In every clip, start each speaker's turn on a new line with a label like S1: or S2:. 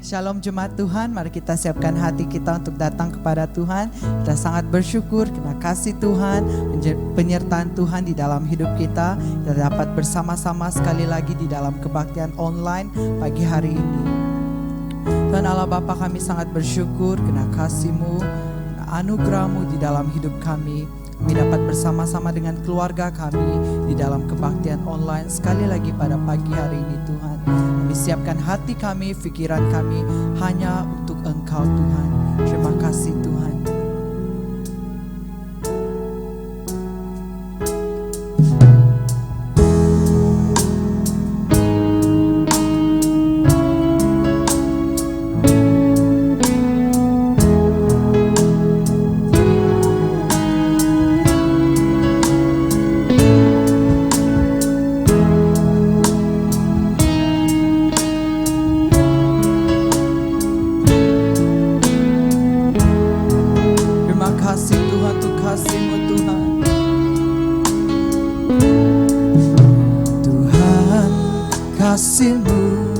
S1: Shalom jemaat Tuhan, mari kita siapkan hati kita untuk datang kepada Tuhan. Kita sangat bersyukur karena kasih Tuhan, penyertaan Tuhan di dalam hidup kita. Kita dapat bersama-sama sekali lagi di dalam kebaktian online pagi hari ini. Tuhan Allah Bapa, kami sangat bersyukur karena kasih-Mu, anugerah-Mu di dalam hidup kami. Kami dapat bersama-sama dengan keluarga kami di dalam kebaktian online sekali lagi pada pagi hari ini Tuhan. Kami siapkan hati kami, pikiran kami hanya untuk Engkau Tuhan. Terima kasih Tuhan.
S2: Kasih-Mu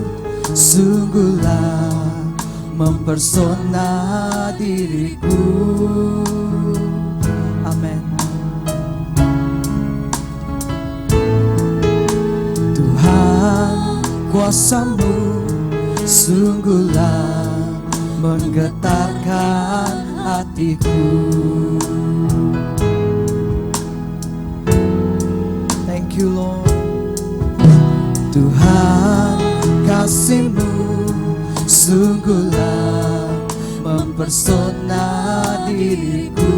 S2: sungguhlah mempersona diriku. Amin. Tuhan, kuasa-Mu sungguhlah menggetarkan hatiku. Thank you Lord. Tuhan, kasih-Mu sungguhlah mempersona diriku.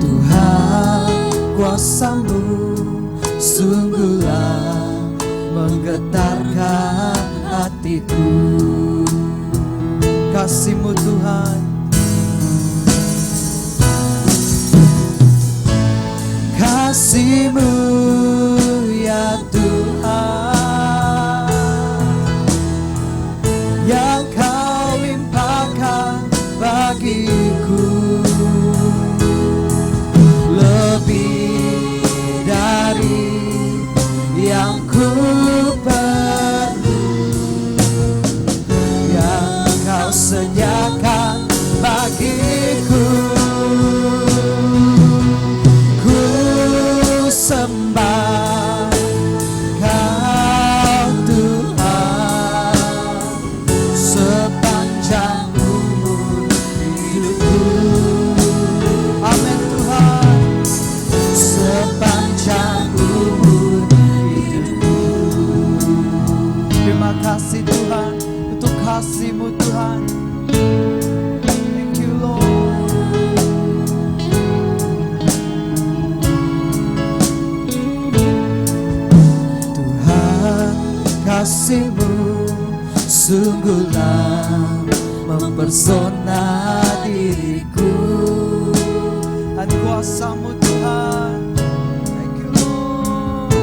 S2: Tuhan, kuasa-Mu sungguhlah menggetarkan hatiku. Kasih-Mu Tuhan, kasih-Mu ya Tuhan, yang Kau limpahkan bagiku, lebih dari yang ku perlu, yang Kau sediakan bagiku. Sembah Kau Tuhan sepanjang umur hidupku. Amin Tuhan, sepanjang umur hidupku. Terima kasih Tuhan untuk kasih-Mu Tuhan. Thank you Lord. Kasih-Mu sungguhlah mempersona diriku, dan kuasa-Mu Tuhan. Thank you Lord.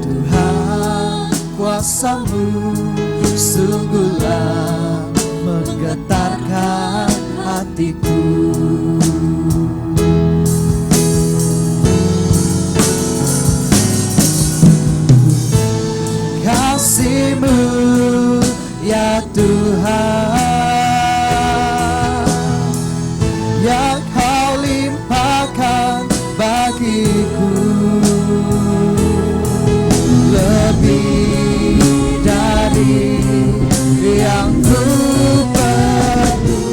S2: Tuhan, kuasa-Mu sungguhlah menggetarkan hatiku. Kasih-Mu ya Tuhan, yang Kau limpahkan bagiku, lebih dari yang ku perlu,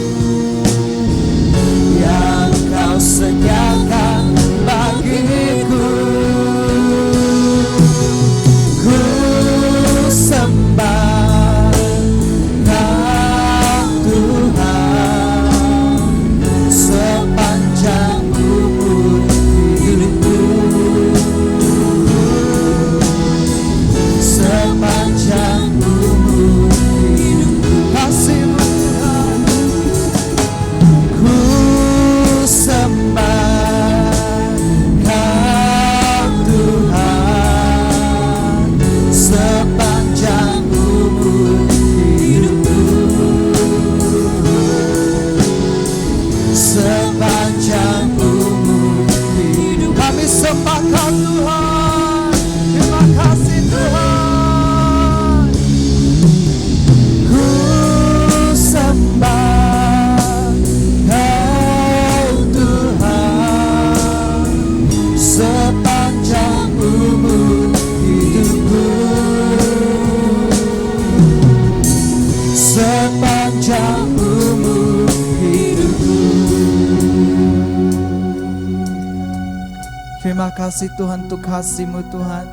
S2: Terima kasih Tuhan untuk kasih-Mu Tuhan.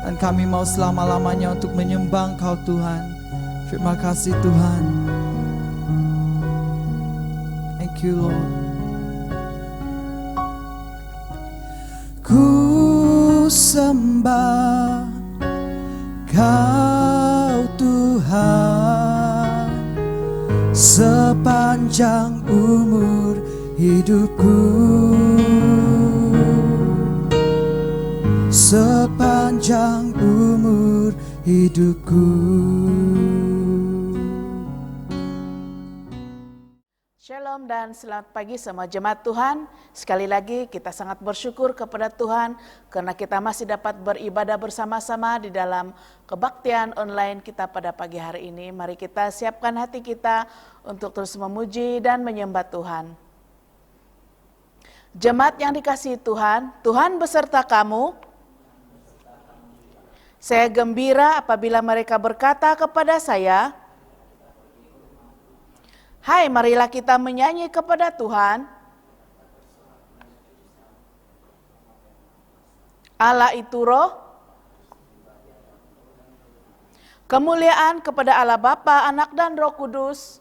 S2: Dan kami mau selama-lamanya untuk menyembah Engkau Tuhan. Terima kasih Tuhan. Thank you Lord. Ku sembah Kau Tuhan sepanjang umur hidupku, sepanjang umur hidupku.
S3: Shalom dan selamat pagi semua jemaat Tuhan. Sekali lagi kita sangat bersyukur kepada Tuhan karena kita masih dapat beribadah bersama-sama di dalam kebaktian online kita pada pagi hari ini. Mari kita siapkan hati kita untuk terus memuji dan menyembah Tuhan. Jemaat yang dikasihi Tuhan, Tuhan beserta kamu. Saya gembira apabila mereka berkata kepada saya, hai, marilah kita menyanyi kepada Tuhan. Allah itu roh. Kemuliaan kepada Allah Bapa, Anak dan Roh Kudus.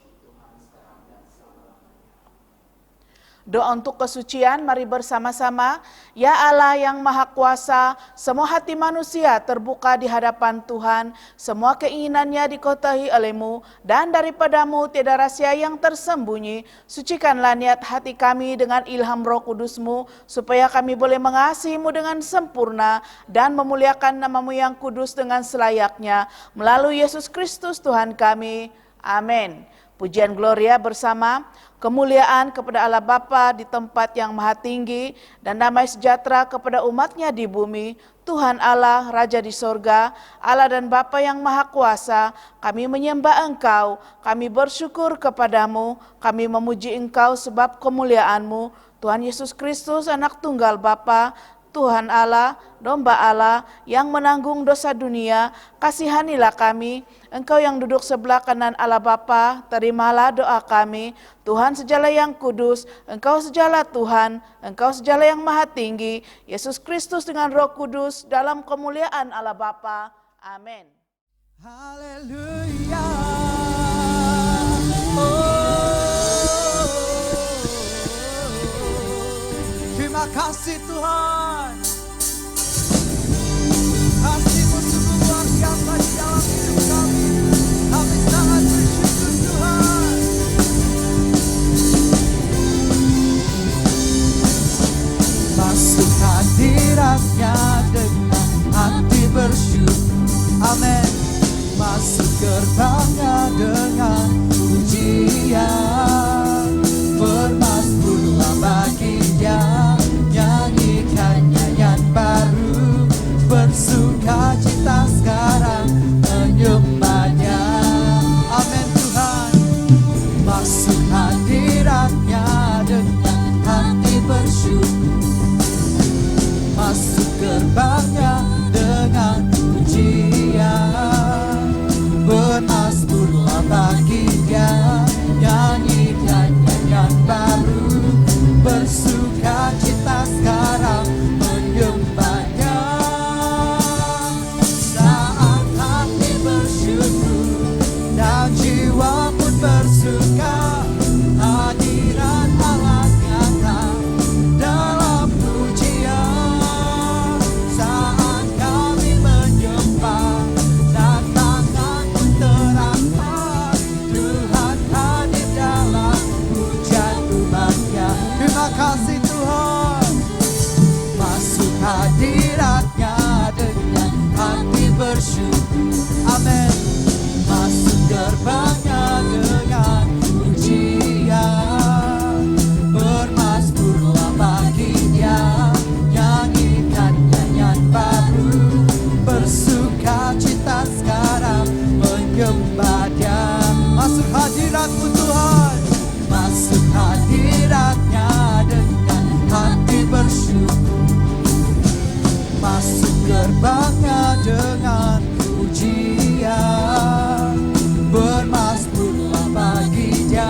S3: Doa untuk kesucian, mari bersama-sama. Ya Allah yang Maha Kuasa, semua hati manusia terbuka di hadapan Tuhan, semua keinginannya dikotahi oleh-Mu, dan daripadamu tiada rahasia yang tersembunyi. Sucikanlah niat hati kami dengan ilham Roh Kudus-Mu, supaya kami boleh mengasihi-Mu dengan sempurna, dan memuliakan nama-Mu yang kudus dengan selayaknya, melalui Yesus Kristus Tuhan kami. Amin. Pujian Gloria bersama. Kemuliaan kepada Allah Bapa di tempat yang maha tinggi, dan damai sejahtera kepada umatnya di bumi. Tuhan Allah, Raja di sorga, Allah dan Bapa yang maha kuasa, kami menyembah Engkau, kami bersyukur kepadamu, kami memuji Engkau sebab kemuliaan-Mu. Tuhan Yesus Kristus, anak tunggal Bapa, Tuhan Allah, domba Allah yang menanggung dosa dunia, kasihanilah kami. Engkau yang duduk sebelah kanan Allah Bapa, terimalah doa kami. Tuhan sejala yang kudus, Engkau sejala Tuhan, Engkau sejala yang maha tinggi, Yesus Kristus dengan Roh Kudus dalam kemuliaan Allah Bapa. Amin.
S2: Haleluya. Terima kasih Tuhan. Kasih-Mu sungguh luar biasa di dalam hidup kami. Kami sangat bersyukur Tuhan. Masuk hadirat-Nya dengan hati bersyukur. Amin. Masuk gerbang-Nya dengan pujian. Bermazmurlah bagi Dia, nyanyikan nyanyian baru, bersuka cita sekarang menyembah-Nya. Amin Tuhan. Masuk hadirat-Nya dengan hati bersyukur, masuk gerbang-Nya dengan pujian. Bermazmurlah bagi Dia, nyanyikan nyanyian baru, bersuka cita sekarang menyembah-Nya. Saat hati bersyukur dan jiwa pun bersuka, hadirat Allah nyata dalam pujian. Saat kami menyembah dan tangan pun terangkat, Tuhan hadir dalam pujian umat-Nya. Terima kasih Tuhan. Masuk hadirat-Nya dengan hati bersyukur. Amin. Masuk gerbang-Nya dengan pujian. Bermazmurlah bagi Dia, nyanyikan nyanyian baru, bersuka cita sekarang menyembah Dia. Masuk hadirat-Mu Tuhan. Masuk hadirat-Nya dengan hati bersyukur. Masuk gerbang-Nya dengan pujian. Bermazmurlah bagi Dia,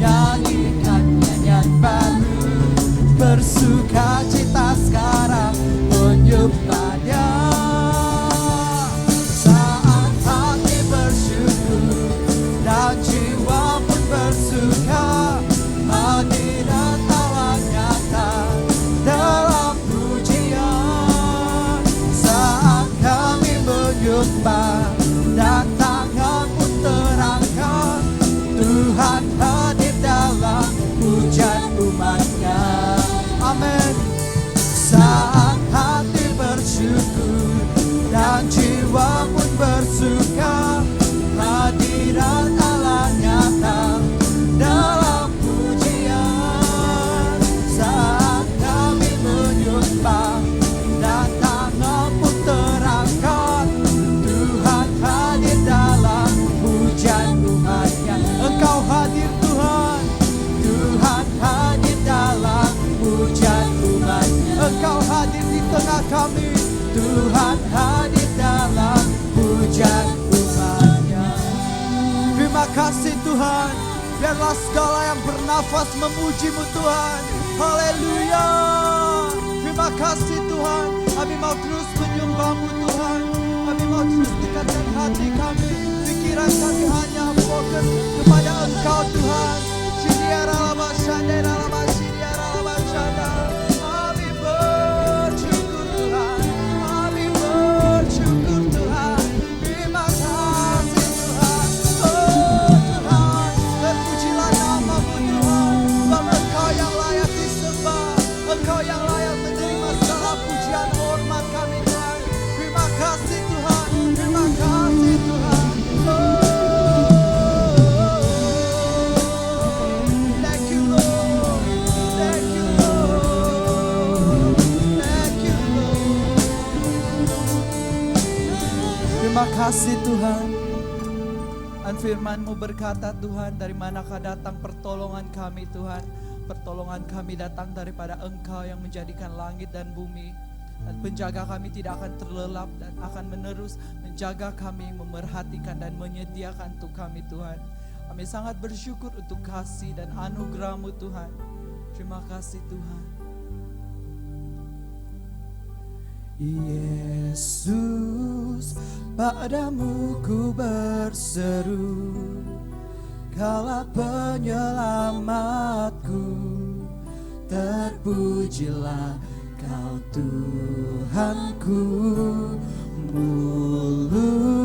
S2: nyanyikan nyanyian baru, bersuka cita sekarang tengah kami. Tuhan hadir dalam hujan umatnya. Terima kasih Tuhan. Biarlah segala yang bernafas memuji-Mu Tuhan. Haleluya. Terima kasih Tuhan. Kami mau terus menyembah-Mu Tuhan. Kami mau terus dekatkan hati kami. Pikiran kami hanya fokus kepada Engkau Tuhan. Kami bersyukur Tuhan. Kami bersyukur Tuhan. Terima kasih Tuhan. Oh Tuhan, terpujilah nama-Mu Tuhan. Sebab Engkau yang layak disembah. Engkau yang layak menerima segala pujian hormat kami Tuhan. Terima kasih Tuhan. Terima kasih Tuhan. Thank you Lord. Thank you Lord. Thank you Lord. Terima kasih Tuhan. Dan firman-Mu berkata Tuhan, dari manakah datang pertolongan kami Tuhan? Pertolongan kami datang daripada Engkau yang menjadikan langit dan bumi. Dan penjaga kami tidak akan terlelap dan akan menerus menjaga kami, memerhatikan dan menyediakan untuk kami Tuhan. Kami sangat bersyukur untuk kasih dan anugerah-Mu Tuhan. Terima kasih Tuhan. Yesus, padamu ku berseru, Kaulah penyelamatku. Terpujilah Kau Tuhanku. Mulutku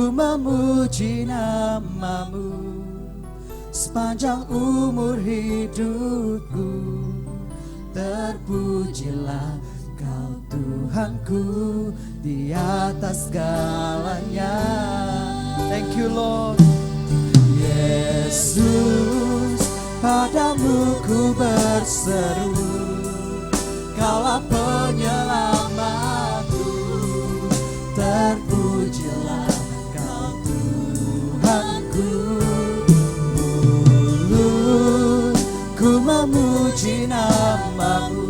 S2: memuji nama-Mu sepanjang umur hidupku. Terpujilah Kau Tuhanku di atas segalanya. Thank you Lord. Yesus, padamu ku berseru, Kaulah penyelamatku. Terpujilah Kau Tuhanku. Mulutku memuji nama-Mu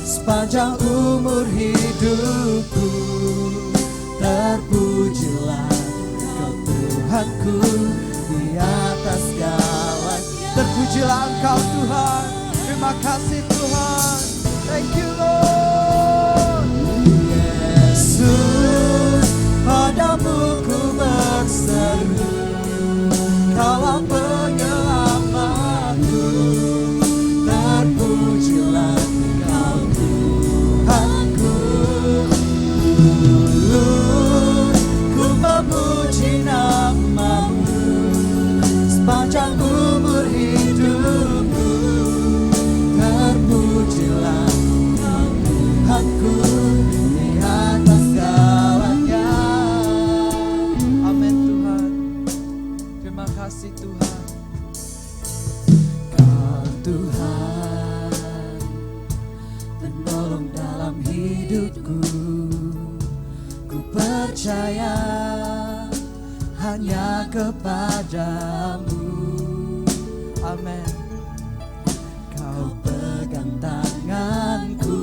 S2: sepanjang umur hidupku. Terpujilah Kau Tuhanku di atas segala. Terpujilah Engkau Tuhan. Terima kasih Tuhan. Thank you Lord. Yesus, padamu ku berseru, Kaulah penyelamatku. Terpujilah Kau Tuhanku. Mulutku memuji nama-Mu sepanjang umur hidupku. Terpujilah Kau Tuhanku di atas segalanya. Amin Tuhan. Terima kasih Tuhan. Kau Tuhan, penolong dalam hidupku. Ku percaya hanya kepada-Mu. Amin. Kau pegang tanganku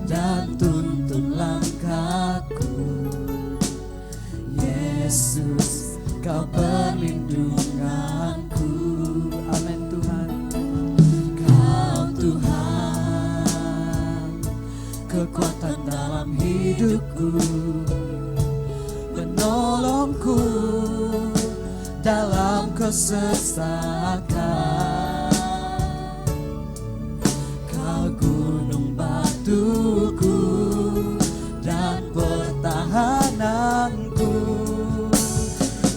S2: dan tuntun langkahku. Yesus, Kau perlindunganku. Amin Tuhan. Kau Tuhan, kekuatan dalam hidupku, penolongku dalam kesesakan. Kau gunung batuku dan pertahananku.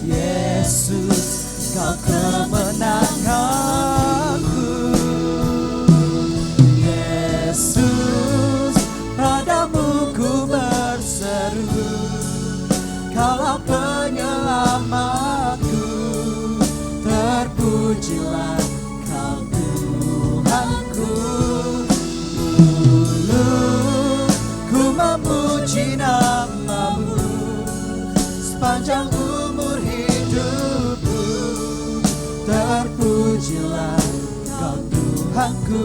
S2: Yesus, Kau kemenanganku. Yesus, padamu ku berseru, Kaulah penyelamatku. Terpujilah Kau Tuhanku. Mulutku memuji nama-Mu sepanjang umur hidupku. Terpujilah Kau Tuhanku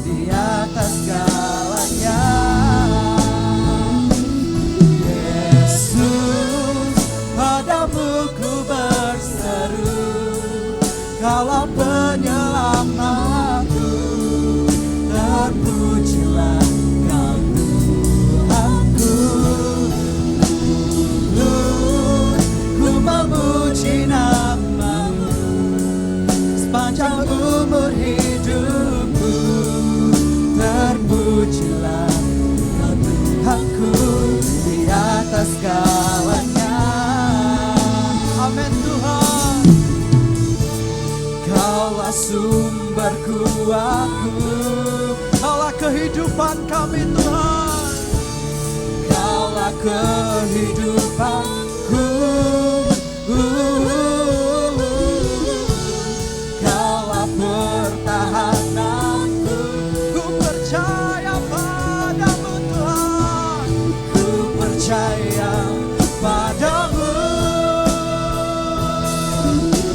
S2: di atas segalanya. Kaulah penyelamatku, terpujilah Kau Tuhanku. Ku memuji nama-Mu sepanjang umur hidupku, terpujilah Kau Tuhanku di atas segalanya. Amin Tuhan. Kaulah sumber kuatku, Kaulah kehidupan kami Tuhan. Kaulah kehidupanku, Kaulah pertahananku. Ku percaya padamu Tuhan, ku percaya padamu,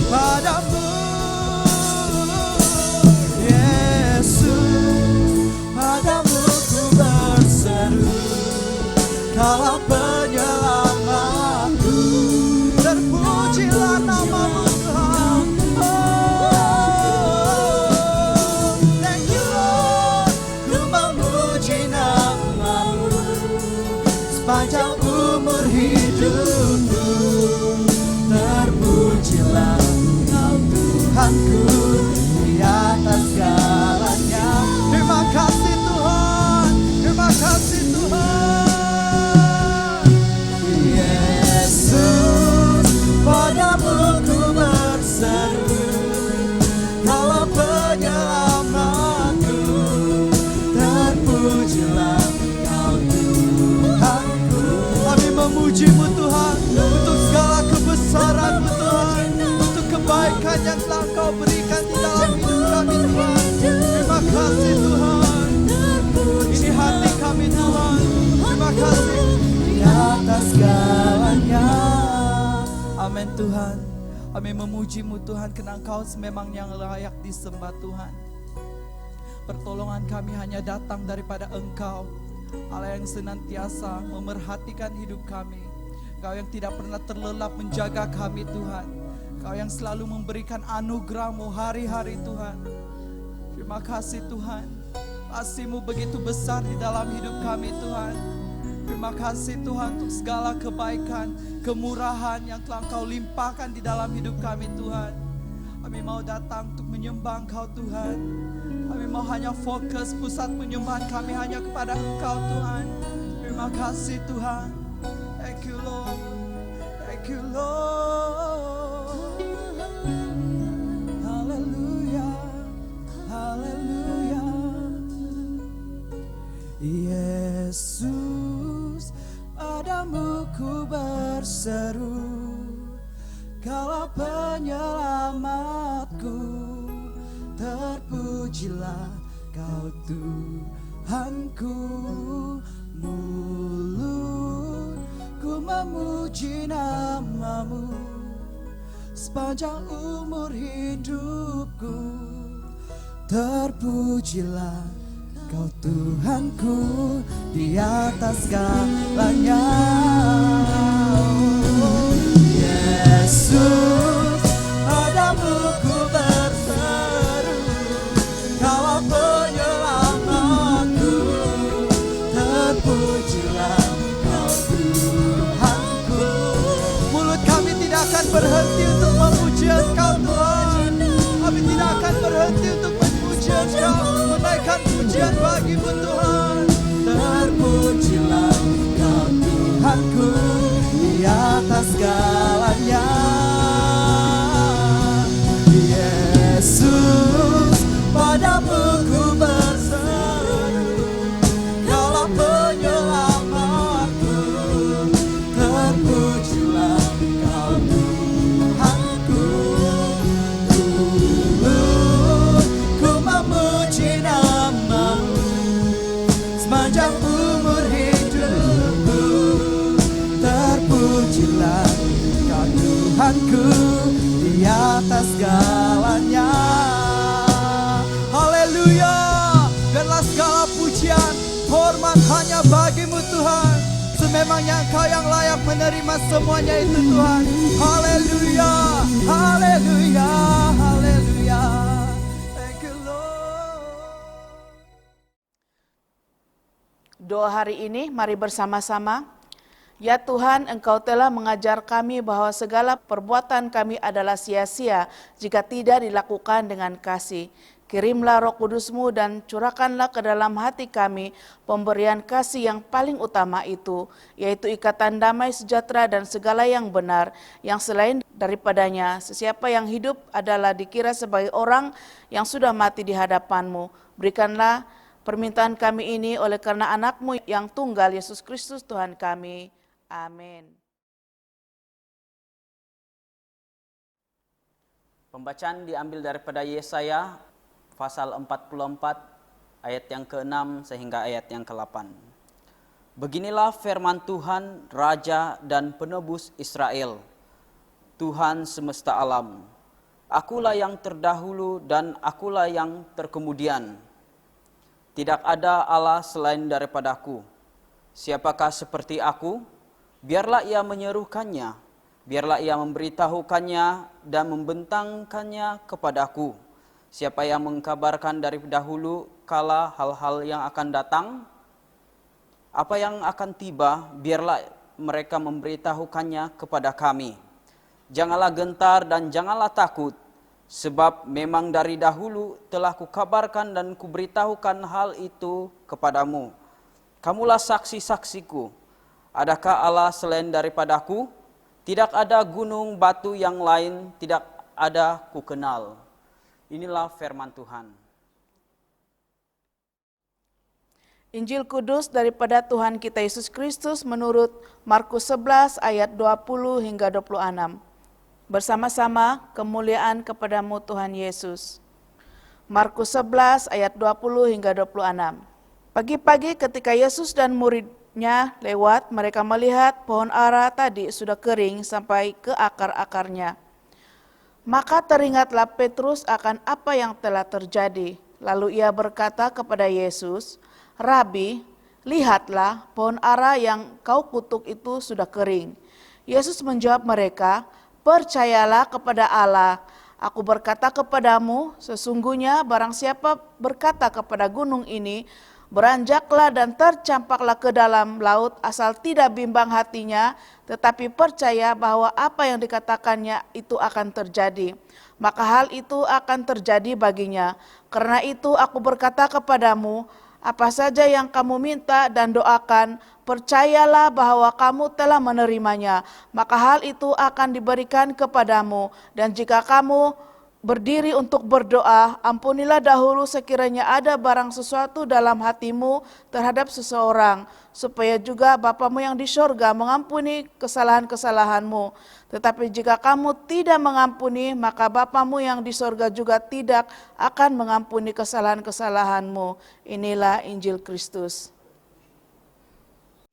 S2: padamu Yesus, padamu ku berseru. Kaulah penyelamatku, terpujilah nama-Mu Tuhan. Oh, thank you Lord. Ku memuji nama-Mu sepanjang umur hidupku, terpujilah Kau Tuhanku di atas segalanya. Terima kasih Tuhan, terima kasih Tuhan. Yesus, padamu ku berseru. Kaulah penyelamatku, terpujilah Kau Tuhanku. Kami memuji-Mu Tuhan untuk segala kebesaran-Mu Tuhan, untuk kebaikan yang telah Kau berikan di dalam hidup kami Tuhan. Terima kasih Tuhan. Ini hati kami Tuhan. Terima kasih di atas segalanya. Amin Tuhan. Kami memuji-Mu Tuhan karena Engkau memang yang layak disembah Tuhan. Pertolongan kami hanya datang daripada Engkau, Allah yang senantiasa memerhatikan hidup kami. Engkau yang tidak pernah terlelap menjaga kami Tuhan. Engkau yang selalu memberikan anugerah-Mu hari-hari Tuhan. Terima kasih Tuhan. Kasih-Mu begitu besar di dalam hidup kami Tuhan. Terima kasih Tuhan untuk segala kebaikan, kemurahan yang telah Engkau limpahkan di dalam hidup kami Tuhan. Kami mau datang untuk menyembah Engkau Tuhan. Kami mau hanya fokus pusat penyembahan kami hanya kepada Engkau Tuhan. Terima kasih Tuhan. Thank you Lord. Thank you Lord. Hallelujah. Hallelujah. Yesus, padamu ku berseru. Kaulah penyelamatku, terpujilah Kau Tuhanku. Mulutku memuji nama-Mu sepanjang umur hidupku, terpujilah Kau Tuhanku di atas segalanya. Yesus, padamu ku berseru. Kaulah penyelamatku, terpujilah Kau Tuhanku. Mulut kami tidak akan berhenti untuk memuji Engkau Tuhan. Kami tidak akan berhenti untuk memuji Engkau, menaikkan pujian bagi-Mu Tuhan. Terpujilah Kau Tuhanku di atas segalanya. Yesus, padamu ku berseru. Kaulah penyelamatku, terpujilah Kau Tuhanku. Ku memuji nama-Mu sepanjang umur hidupku, terpujilah Kau Tuhanku di atas segalanya. Haleluya. Biarlah segala pujian, hormat hanya bagi-Mu Tuhan. Sememangnya Engkau yang layak menerima semuanya itu Tuhan. Haleluya. Haleluya. Haleluya.
S3: Doa hari ini, mari bersama-sama. Ya Tuhan, Engkau telah mengajar kami bahwa segala perbuatan kami adalah sia-sia jika tidak dilakukan dengan kasih. Kirimlah Roh Kudus-Mu dan curahkanlah ke dalam hati kami pemberian kasih yang paling utama itu, yaitu ikatan damai sejahtera dan segala yang benar, yang selain daripadanya, sesiapa yang hidup adalah dikira sebagai orang yang sudah mati di hadapan-Mu. Berikanlah permintaan kami ini oleh karena anak-Mu yang tunggal, Yesus Kristus Tuhan kami. Amin.
S4: Pembacaan diambil daripada Yesaya pasal 44 ayat yang ke-6 sehingga ayat yang ke-8. Beginilah firman Tuhan, Raja dan Penebus Israel, Tuhan semesta alam. Akulah yang terdahulu dan akulah yang terkemudian. Tidak ada Allah selain daripadaku. Siapakah seperti aku? Biarlah ia menyerukannya, biarlah ia memberitahukannya dan membentangkannya kepadaku. Siapa yang mengkabarkan dari dahulu kala hal-hal yang akan datang? Apa yang akan tiba, biarlah mereka memberitahukannya kepada kami. Janganlah gentar dan janganlah takut, sebab memang dari dahulu telah kukabarkan dan kuberitahukan hal itu kepadamu. Kamulah saksi-saksiku. Adakah Allah selain daripadaku? Tidak ada gunung batu yang lain, tidak ada kukenal. Inilah firman Tuhan.
S3: Injil Kudus daripada Tuhan kita Yesus Kristus menurut Markus 11 ayat 20 hingga 26. Bersama-sama kemuliaan kepadamu Tuhan Yesus. Markus 11 ayat 20 hingga 26. Pagi-pagi ketika Yesus dan muridnya lewat, mereka melihat pohon ara tadi sudah kering sampai ke akar-akarnya. Maka teringatlah Petrus akan apa yang telah terjadi. Lalu ia berkata kepada Yesus, Rabi, lihatlah pohon ara yang kau kutuk itu sudah kering. Yesus menjawab mereka, percayalah kepada Allah. Aku berkata kepadamu, sesungguhnya barang siapa berkata kepada gunung ini, beranjaklah dan tercampaklah ke dalam laut, asal tidak bimbang hatinya, tetapi percaya bahwa apa yang dikatakannya itu akan terjadi, maka hal itu akan terjadi baginya. Karena itu aku berkata kepadamu, apa saja yang kamu minta dan doakan, percayalah bahwa kamu telah menerimanya, maka hal itu akan diberikan kepadamu. Dan jika kamu berdiri untuk berdoa, ampunilah dahulu sekiranya ada barang sesuatu dalam hatimu terhadap seseorang, supaya juga Bapamu yang di sorga mengampuni kesalahan-kesalahanmu. Tetapi jika kamu tidak mengampuni, maka Bapamu yang di sorga juga tidak akan mengampuni kesalahan-kesalahanmu. Inilah Injil Kristus.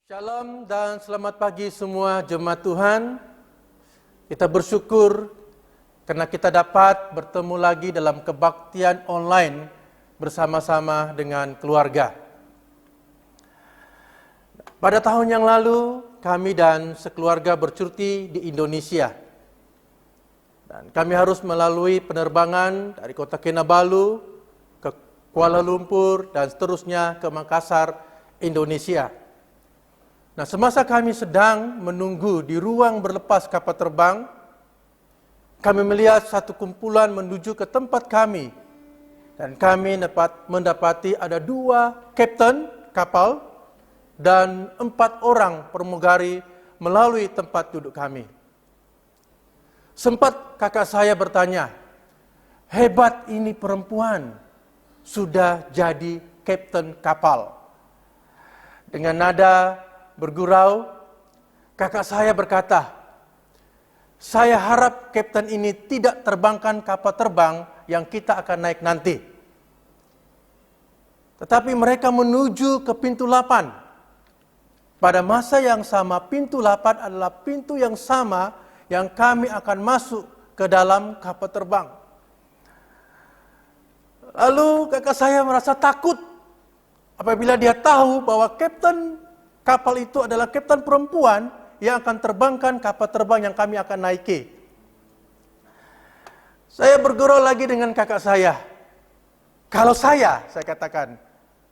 S5: Shalom dan selamat pagi semua jemaat Tuhan. Kita bersyukur karena kita dapat bertemu lagi dalam kebaktian online bersama-sama dengan keluarga. Pada tahun yang lalu, kami dan sekeluarga bercuti di Indonesia. Dan kami harus melalui penerbangan dari kota Kinabalu ke Kuala Lumpur dan seterusnya ke Makassar, Indonesia. Nah, semasa kami sedang menunggu di ruang berlepas kapal terbang, kami melihat satu kumpulan menuju ke tempat kami. Dan kami mendapati ada 2 kapten kapal dan 4 orang pramugari melalui tempat duduk kami. Sempat kakak saya bertanya, hebat ini perempuan, sudah jadi kapten kapal. Dengan nada bergurau, kakak saya berkata, saya harap kapten ini tidak terbangkan kapal terbang yang kita akan naik nanti. Tetapi mereka menuju ke pintu 8. Pada masa yang sama, pintu 8 adalah pintu yang sama yang kami akan masuk ke dalam kapal terbang. Lalu kakak saya merasa takut apabila dia tahu bahwa kapten kapal itu adalah kapten perempuan yang akan terbangkan kapal terbang yang kami akan naiki. Saya bergurau lagi dengan kakak saya. Kalau saya katakan,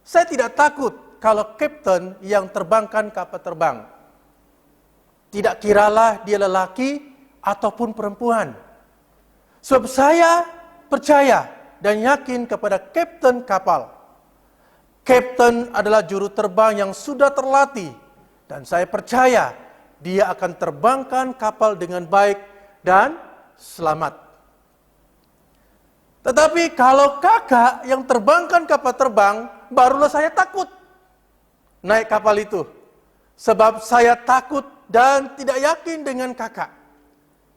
S5: saya tidak takut kalau kapten yang terbangkan kapal terbang. Tidak kiralah dia lelaki ataupun perempuan. Sebab saya percaya dan yakin kepada kapten kapal. Kapten adalah juru terbang yang sudah terlatih. Dan saya percaya dia akan terbangkan kapal dengan baik dan selamat. Tetapi kalau kakak yang terbangkan kapal terbang, barulah saya takut naik kapal itu. Sebab saya takut dan tidak yakin dengan kakak.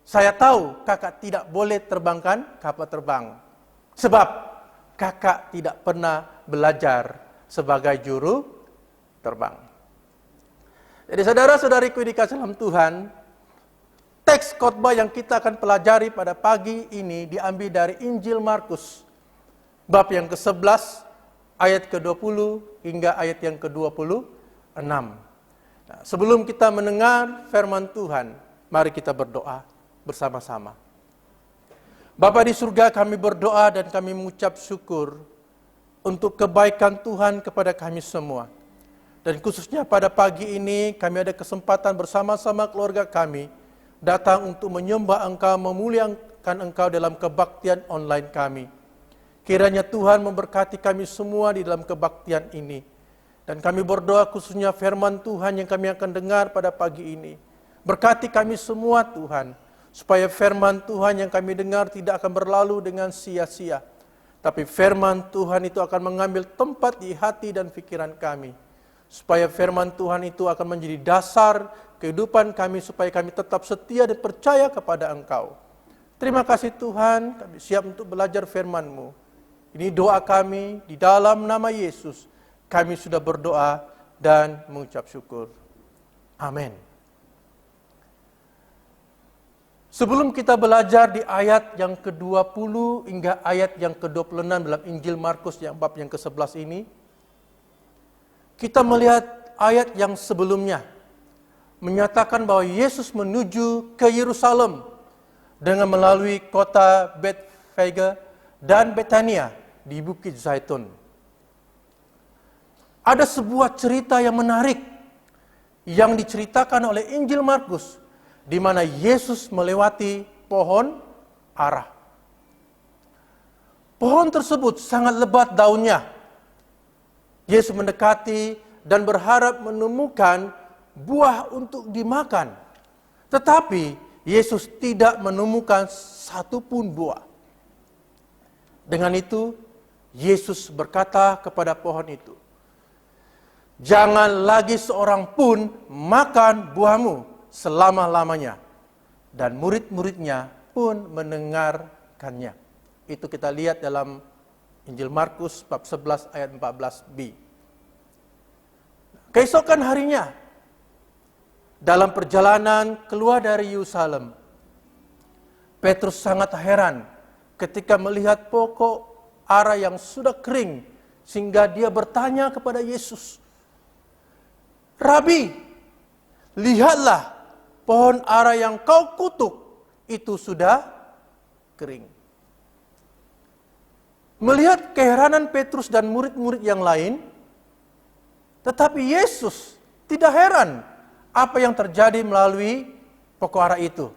S5: Saya tahu kakak tidak boleh terbangkan kapal terbang. Sebab kakak tidak pernah belajar sebagai juru terbang. Jadi saudara-saudariku dikasih dalam Tuhan, teks khotbah yang kita akan pelajari pada pagi ini diambil dari Injil Markus, bab yang ke-11, ayat ke-20 hingga ayat yang ke-26. Nah, sebelum kita mendengar firman Tuhan, mari kita berdoa bersama-sama. Bapa di surga, kami berdoa dan kami mengucap syukur untuk kebaikan Tuhan kepada kami semua. Dan khususnya pada pagi ini kami ada kesempatan bersama-sama keluarga kami datang untuk menyembah Engkau, memuliakan Engkau dalam kebaktian online kami. Kiranya Tuhan memberkati kami semua di dalam kebaktian ini. Dan kami berdoa khususnya firman Tuhan yang kami akan dengar pada pagi ini. Berkati kami semua Tuhan, supaya firman Tuhan yang kami dengar tidak akan berlalu dengan sia-sia. Tapi firman Tuhan itu akan mengambil tempat di hati dan pikiran kami. Supaya firman Tuhan itu akan menjadi dasar kehidupan kami, supaya kami tetap setia dan percaya kepada Engkau. Terima kasih Tuhan, kami siap untuk belajar firman-Mu. Ini doa kami di dalam nama Yesus. Kami sudah berdoa dan mengucap syukur. Amin. Sebelum kita belajar di ayat yang ke-20 hingga ayat yang ke-26 dalam Injil Markus yang bab yang ke-11 ini, kita melihat ayat yang sebelumnya menyatakan bahwa Yesus menuju ke Yerusalem dengan melalui kota Bethfage dan Betania di Bukit Zaitun. Ada sebuah cerita yang menarik yang diceritakan oleh Injil Markus di mana Yesus melewati pohon ara. Pohon tersebut sangat lebat daunnya. Yesus mendekati dan berharap menemukan buah untuk dimakan. Tetapi Yesus tidak menemukan satupun buah. Dengan itu, Yesus berkata kepada pohon itu, "Jangan lagi seorang pun makan buahmu selama-lamanya." Dan murid-muridnya pun mendengarkannya. Itu kita lihat dalam Injil Markus bab 11 ayat 14b. Keesokan harinya, dalam perjalanan keluar dari Yerusalem, Petrus sangat heran ketika melihat pokok ara yang sudah kering, sehingga dia bertanya kepada Yesus, "Rabi, lihatlah pohon ara yang kau kutuk itu sudah kering." Melihat keheranan Petrus dan murid-murid yang lain, tetapi Yesus tidak heran apa yang terjadi melalui pokok ara itu.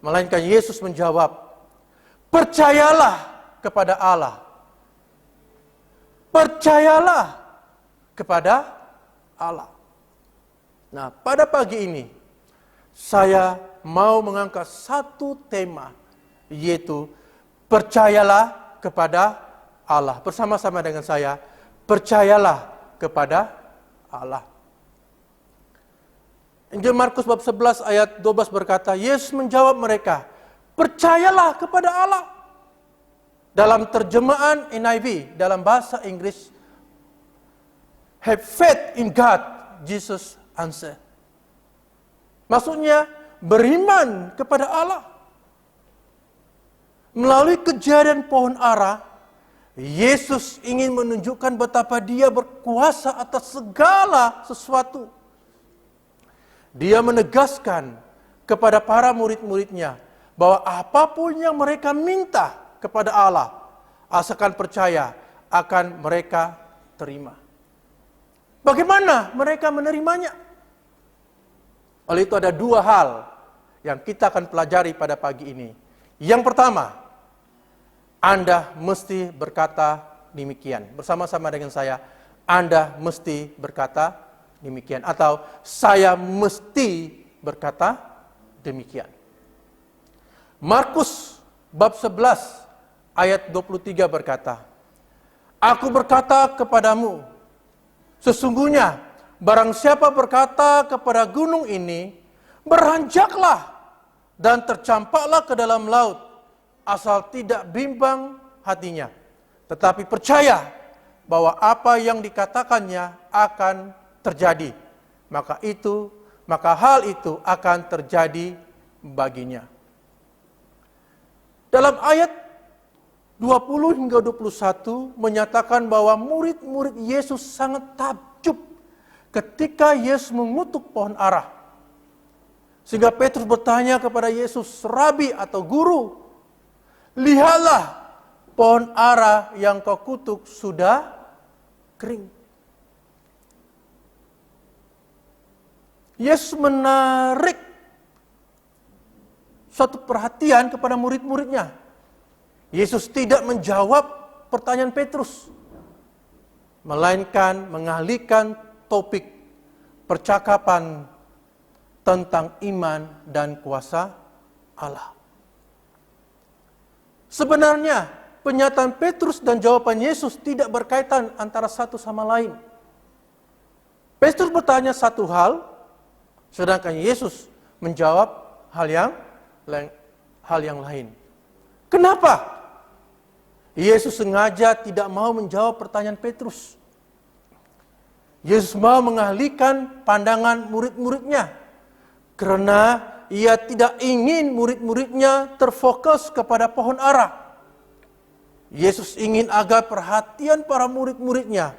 S5: Melainkan Yesus menjawab, "Percayalah kepada Allah. Percayalah kepada Allah." Nah, pada pagi ini, saya mau mengangkat satu tema, yaitu percayalah kepada Allah. Bersama-sama dengan saya, percayalah kepada Allah. Injil Markus bab 11 ayat 12 berkata, Yesus menjawab mereka, "Percayalah kepada Allah." Dalam terjemahan NIV, dalam bahasa Inggris, "Have faith in God," Jesus answered. Maksudnya, beriman kepada Allah. Melalui kejadian pohon ara, Yesus ingin menunjukkan betapa dia berkuasa atas segala sesuatu. Dia menegaskan kepada para murid-muridnya bahwa apapun yang mereka minta kepada Allah, asalkan percaya, akan mereka terima. Bagaimana mereka menerimanya? Oleh itu ada dua hal yang kita akan pelajari pada pagi ini. Yang pertama, Anda mesti berkata demikian. Bersama-sama dengan saya, Anda mesti berkata demikian. Atau saya mesti berkata demikian. Markus bab 11 ayat 23 berkata, Aku berkata kepadamu, sesungguhnya barang siapa berkata kepada gunung ini, beranjaklah dan tercampaklah ke dalam laut, asal tidak bimbang hatinya, tetapi percaya bahwa apa yang dikatakannya akan terjadi, maka hal itu akan terjadi baginya. Dalam ayat 20 hingga 21 menyatakan bahwa murid-murid Yesus sangat takjub ketika Yesus mengutuk pohon ara. Sehingga Petrus bertanya kepada Yesus, Rabi atau Guru, lihatlah pohon ara yang kau kutuk sudah kering. Yesus menarik suatu perhatian kepada murid-muridnya. Yesus tidak menjawab pertanyaan Petrus, melainkan mengalihkan topik percakapan tentang iman dan kuasa Allah. Sebenarnya pernyataan Petrus dan jawaban Yesus tidak berkaitan antara satu sama lain. Petrus bertanya satu hal, sedangkan Yesus menjawab hal yang lain. Kenapa? Yesus sengaja tidak mau menjawab pertanyaan Petrus. Yesus mau mengalihkan pandangan murid-muridnya karena ia tidak ingin murid-muridnya terfokus kepada pohon ara. Yesus ingin agar perhatian para murid-muridnya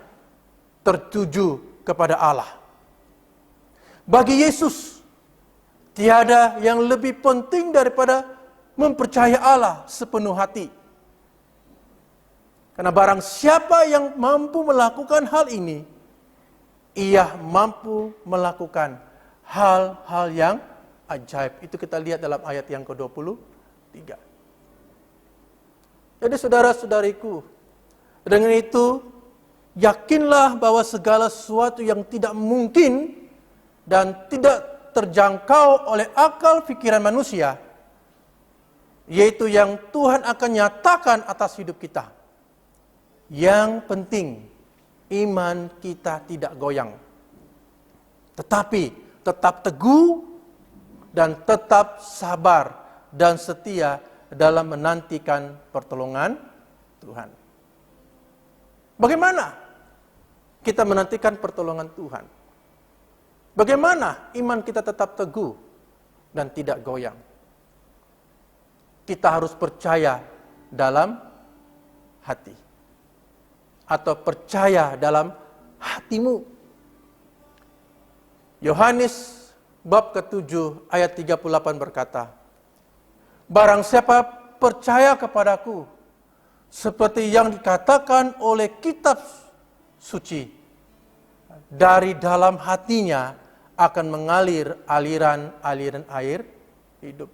S5: tertuju kepada Allah. Bagi Yesus, tiada yang lebih penting daripada mempercayai Allah sepenuh hati. Karena barang siapa yang mampu melakukan hal ini, ia mampu melakukan hal-hal yang ajaib. Itu kita lihat dalam ayat yang ke-23. Jadi saudara-saudariku, dengan itu yakinlah bahwa segala sesuatu yang tidak mungkin dan tidak terjangkau oleh akal pikiran manusia, yaitu yang Tuhan akan nyatakan atas hidup kita. Yang penting, iman kita tidak goyang, tetapi tetap teguh dan tetap sabar dan setia dalam menantikan pertolongan Tuhan. Bagaimana kita menantikan pertolongan Tuhan? Bagaimana iman kita tetap teguh dan tidak goyang? Kita harus percaya dalam hati. Atau percaya dalam hatimu. Yohanes bab ke-7 ayat 38 berkata, Barang siapa percaya kepadaku, seperti yang dikatakan oleh kitab suci, dari dalam hatinya akan mengalir aliran-aliran air hidup.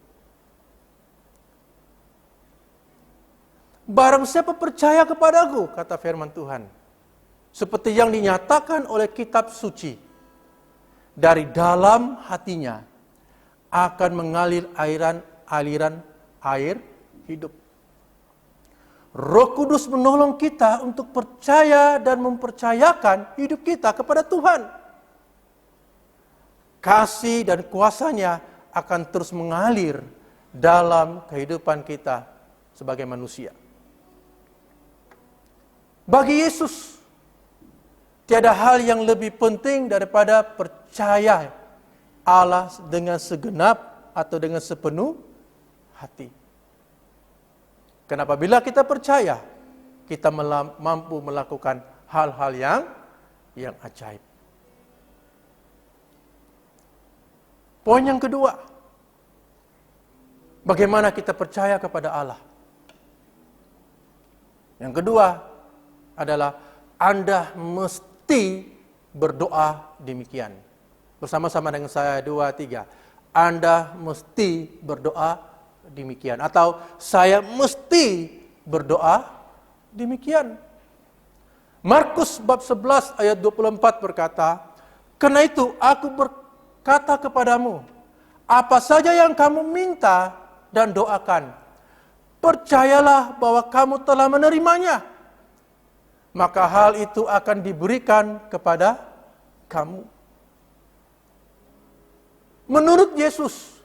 S5: Barang siapa percaya kepadaku, kata firman Tuhan, seperti yang dinyatakan oleh kitab suci, dari dalam hatinya akan mengalir aliran air hidup. Roh Kudus menolong kita untuk percaya dan mempercayakan hidup kita kepada Tuhan. Kasih dan kuasanya akan terus mengalir dalam kehidupan kita sebagai manusia. Bagi Yesus, tiada hal yang lebih penting daripada percaya Allah dengan segenap atau dengan sepenuh hati. Kenapa bila kita percaya, kita mampu melakukan hal-hal yang ajaib. Poin yang kedua, bagaimana kita percaya kepada Allah? Yang kedua adalah Anda mesti berdoa demikian. Bersama-sama dengan saya, 2, 3. Anda mesti berdoa demikian. Atau saya mesti berdoa demikian. Markus bab 11 ayat 24 berkata, "Karena itu aku berkata kepadamu, apa saja yang kamu minta dan doakan, percayalah bahwa kamu telah menerimanya, maka hal itu akan diberikan kepada kamu." Menurut Yesus,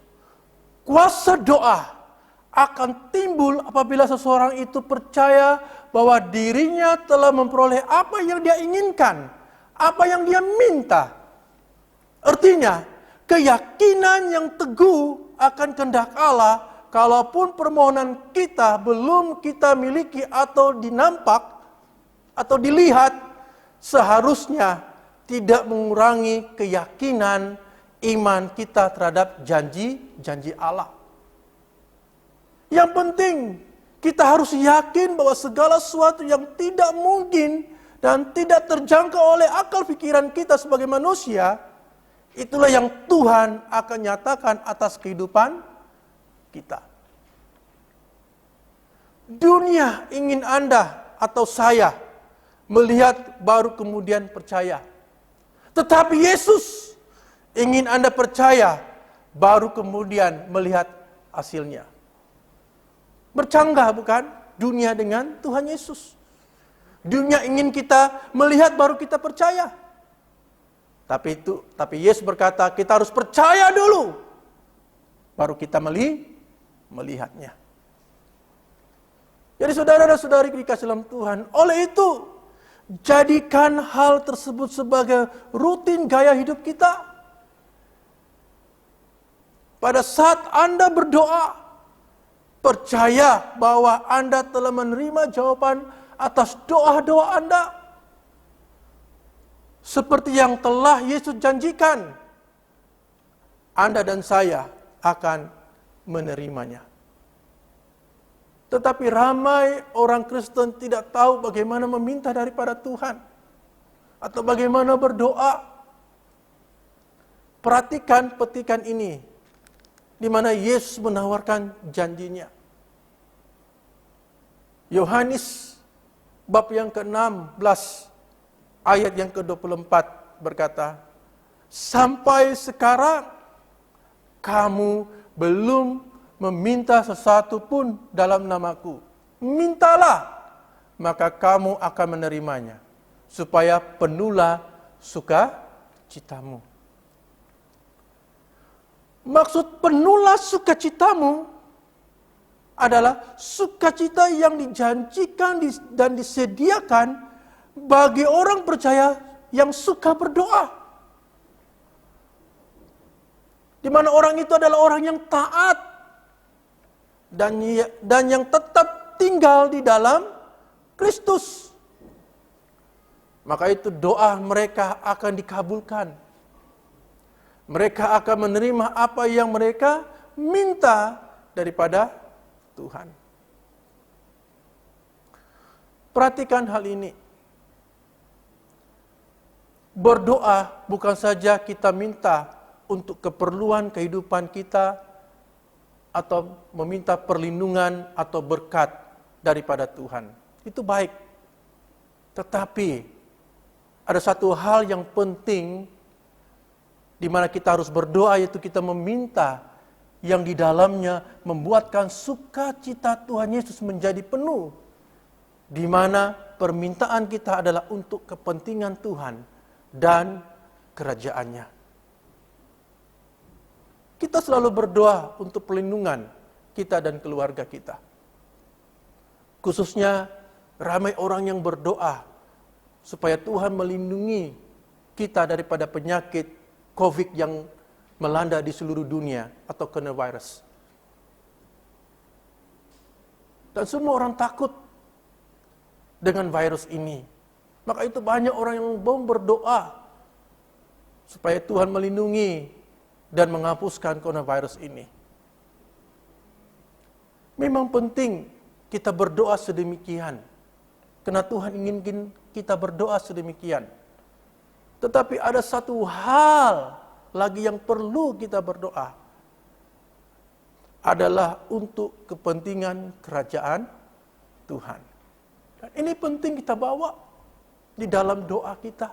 S5: kuasa doa akan timbul apabila seseorang itu percaya bahwa dirinya telah memperoleh apa yang dia inginkan, apa yang dia minta. Artinya, keyakinan yang teguh akan kehendak Allah, kalaupun permohonan kita belum kita miliki atau dinampak atau dilihat, seharusnya tidak mengurangi keyakinan iman kita terhadap janji-janji Allah. Yang penting, kita harus yakin bahwa segala sesuatu yang tidak mungkin dan tidak terjangkau oleh akal pikiran kita sebagai manusia, itulah yang Tuhan akan nyatakan atas kehidupan kita. Dunia ingin Anda atau saya melihat baru kemudian percaya. Tetapi Yesus ingin Anda percaya baru kemudian melihat hasilnya. Bercanggah bukan dunia dengan Tuhan Yesus? Dunia ingin kita melihat baru kita percaya. Tapi Yesus berkata kita harus percaya dulu baru kita melihatnya. Jadi saudara dan saudari dikasih dalam Tuhan, oleh itu jadikan hal tersebut sebagai rutin gaya hidup kita. Pada saat Anda berdoa, percaya bahwa Anda telah menerima jawaban atas doa-doa Anda. Seperti yang telah Yesus janjikan, Anda dan saya akan menerimanya. Tetapi ramai orang Kristen tidak tahu bagaimana meminta daripada Tuhan. Atau bagaimana berdoa. Perhatikan petikan ini, di mana Yesus menawarkan janjinya. Yohanes bab yang ke-16 ayat yang ke-24 berkata, "Sampai sekarang kamu belum meminta sesuatu pun dalam namaku. Mintalah, maka kamu akan menerimanya, supaya penuhlah sukacitamu." Maksud penuhlah sukacitamu adalah sukacita yang dijanjikan dan disediakan bagi orang percaya yang suka berdoa. Di mana orang itu adalah orang yang taat dan yang tetap tinggal di dalam Kristus. Maka itu doa mereka akan dikabulkan. Mereka akan menerima apa yang mereka minta daripada Tuhan. Perhatikan hal ini. Berdoa bukan saja kita minta untuk keperluan kehidupan kita atau meminta perlindungan atau berkat daripada Tuhan. Itu baik. Tetapi ada satu hal yang penting di mana kita harus berdoa, yaitu kita meminta yang di dalamnya membuatkan sukacita Tuhan Yesus menjadi penuh. Di mana permintaan kita adalah untuk kepentingan Tuhan dan kerajaannya. Kita selalu berdoa untuk perlindungan kita dan keluarga kita. Khususnya ramai orang yang berdoa supaya Tuhan melindungi kita daripada penyakit COVID yang melanda di seluruh dunia atau coronavirus. Dan semua orang takut dengan virus ini. Maka itu banyak orang yang mau berdoa supaya Tuhan melindungi dan menghapuskan coronavirus ini. Memang penting kita berdoa sedemikian. Karena Tuhan ingin kita berdoa sedemikian. Tetapi ada satu hal lagi yang perlu kita berdoa. Adalah untuk kepentingan kerajaan Tuhan. Dan ini penting kita bawa di dalam doa kita.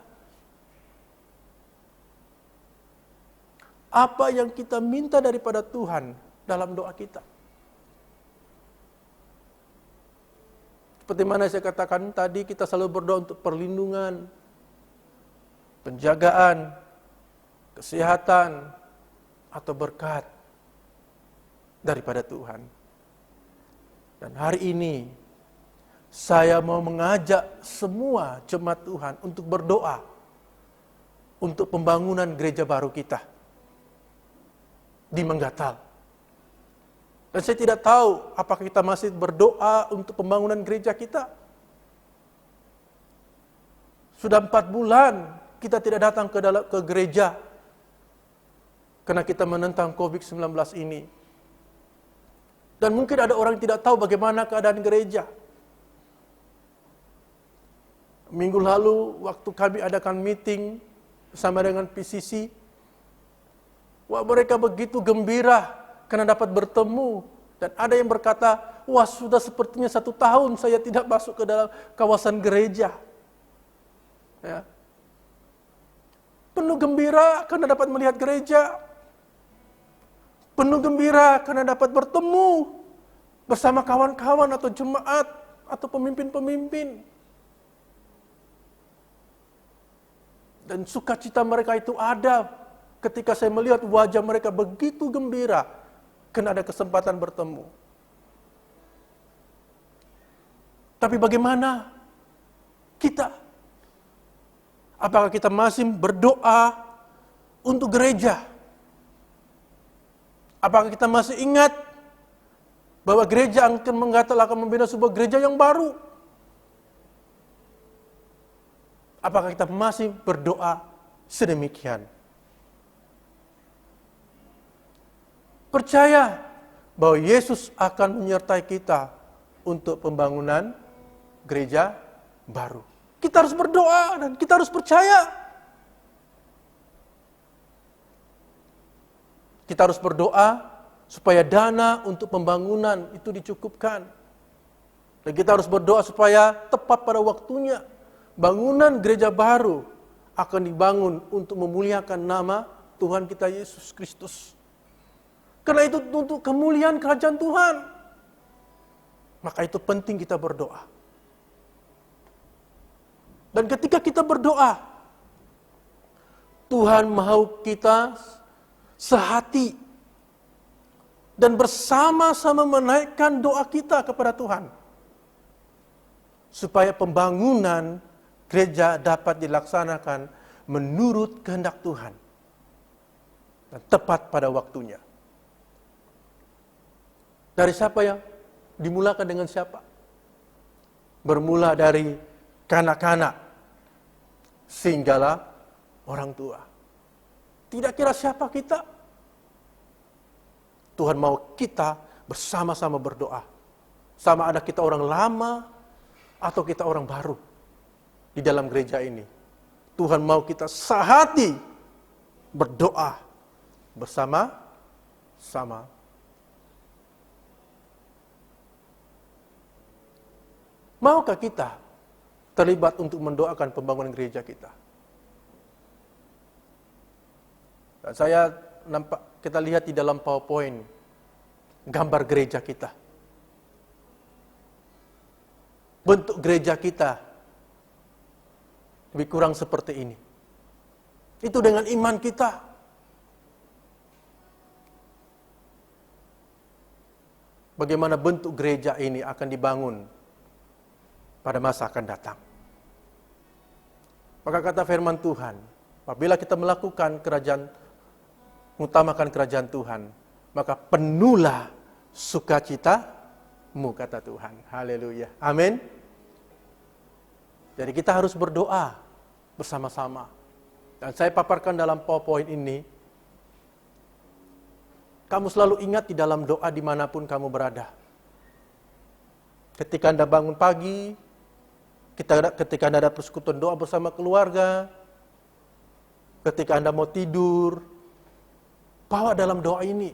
S5: Apa yang kita minta daripada Tuhan dalam doa kita. Seperti mana saya katakan tadi, kita selalu berdoa untuk perlindungan, penjagaan, kesehatan, atau berkat daripada Tuhan. Dan hari ini, saya mau mengajak semua jemaat Tuhan untuk berdoa untuk pembangunan gereja baru kita di Menggatal. Dan saya tidak tahu apakah kita masih berdoa untuk pembangunan gereja kita. Sudah 4 bulan kita tidak datang ke gereja karena kita menentang COVID-19 ini. Dan mungkin ada orang yang tidak tahu bagaimana keadaan gereja. Minggu lalu waktu kami adakan meeting bersama dengan PCC, wah mereka begitu gembira karena dapat bertemu. Dan ada yang berkata, wah sudah sepertinya 1 tahun saya tidak masuk ke dalam kawasan gereja. Ya. Penuh gembira karena dapat melihat gereja. Penuh gembira karena dapat bertemu bersama kawan-kawan atau jemaat atau pemimpin-pemimpin. Dan sukacita mereka itu ada ketika saya melihat wajah mereka begitu gembira karena ada kesempatan bertemu. Tapi bagaimana kita? Apakah kita masih berdoa untuk gereja? Apakah kita masih ingat bahwa gereja akan Menggatal akan membina sebuah gereja yang baru? Apakah kita masih berdoa sedemikian? Percaya bahwa Yesus akan menyertai kita untuk pembangunan gereja baru. Kita harus berdoa dan kita harus percaya. Kita harus berdoa supaya dana untuk pembangunan itu dicukupkan. Dan kita harus berdoa supaya tepat pada waktunya bangunan gereja baru akan dibangun untuk memuliakan nama Tuhan kita Yesus Kristus. Karena itu untuk kemuliaan kerajaan Tuhan. Maka itu penting kita berdoa. Dan ketika kita berdoa, Tuhan mau kita sehati dan bersama-sama menaikkan doa kita kepada Tuhan. Supaya pembangunan gereja dapat dilaksanakan menurut kehendak Tuhan. Dan tepat pada waktunya. Dari siapa yang dimulakan dengan siapa? Bermula dari kanak-kanak, sehinggalah orang tua. Tidak kira siapa kita. Tuhan mau kita bersama-sama berdoa. Sama ada kita orang lama atau kita orang baru di dalam gereja ini. Tuhan mau kita sehati berdoa bersama-sama. Maukah kita terlibat untuk mendoakan pembangunan gereja kita? Dan kita lihat di dalam PowerPoint gambar gereja kita. Bentuk gereja kita lebih kurang seperti ini. Itu dengan iman kita. Bagaimana bentuk gereja ini akan dibangun pada masa akan datang. Maka kata firman Tuhan, apabila kita melakukan mengutamakan kerajaan Tuhan, maka penuhlah sukacitamu, kata Tuhan. Haleluya. Amin. Jadi kita harus berdoa bersama-sama. Dan saya paparkan dalam PowerPoint ini, kamu selalu ingat di dalam doa dimanapun kamu berada. Ketika Anda bangun pagi, ketika Anda ada persekutuan doa bersama keluarga, ketika Anda mau tidur, bawa dalam doa ini.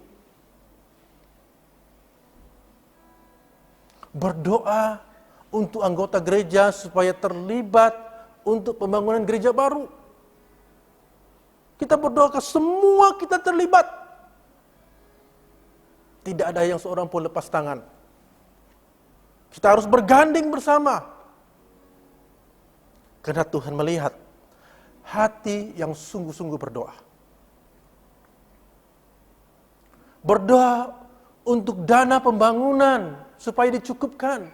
S5: Berdoa untuk anggota gereja supaya terlibat untuk pembangunan gereja baru. Kita berdoa ke semua kita terlibat. Tidak ada yang seorang pun lepas tangan. Kita harus berganding bersama. Karena Tuhan melihat hati yang sungguh-sungguh berdoa. Berdoa untuk dana pembangunan supaya dicukupkan.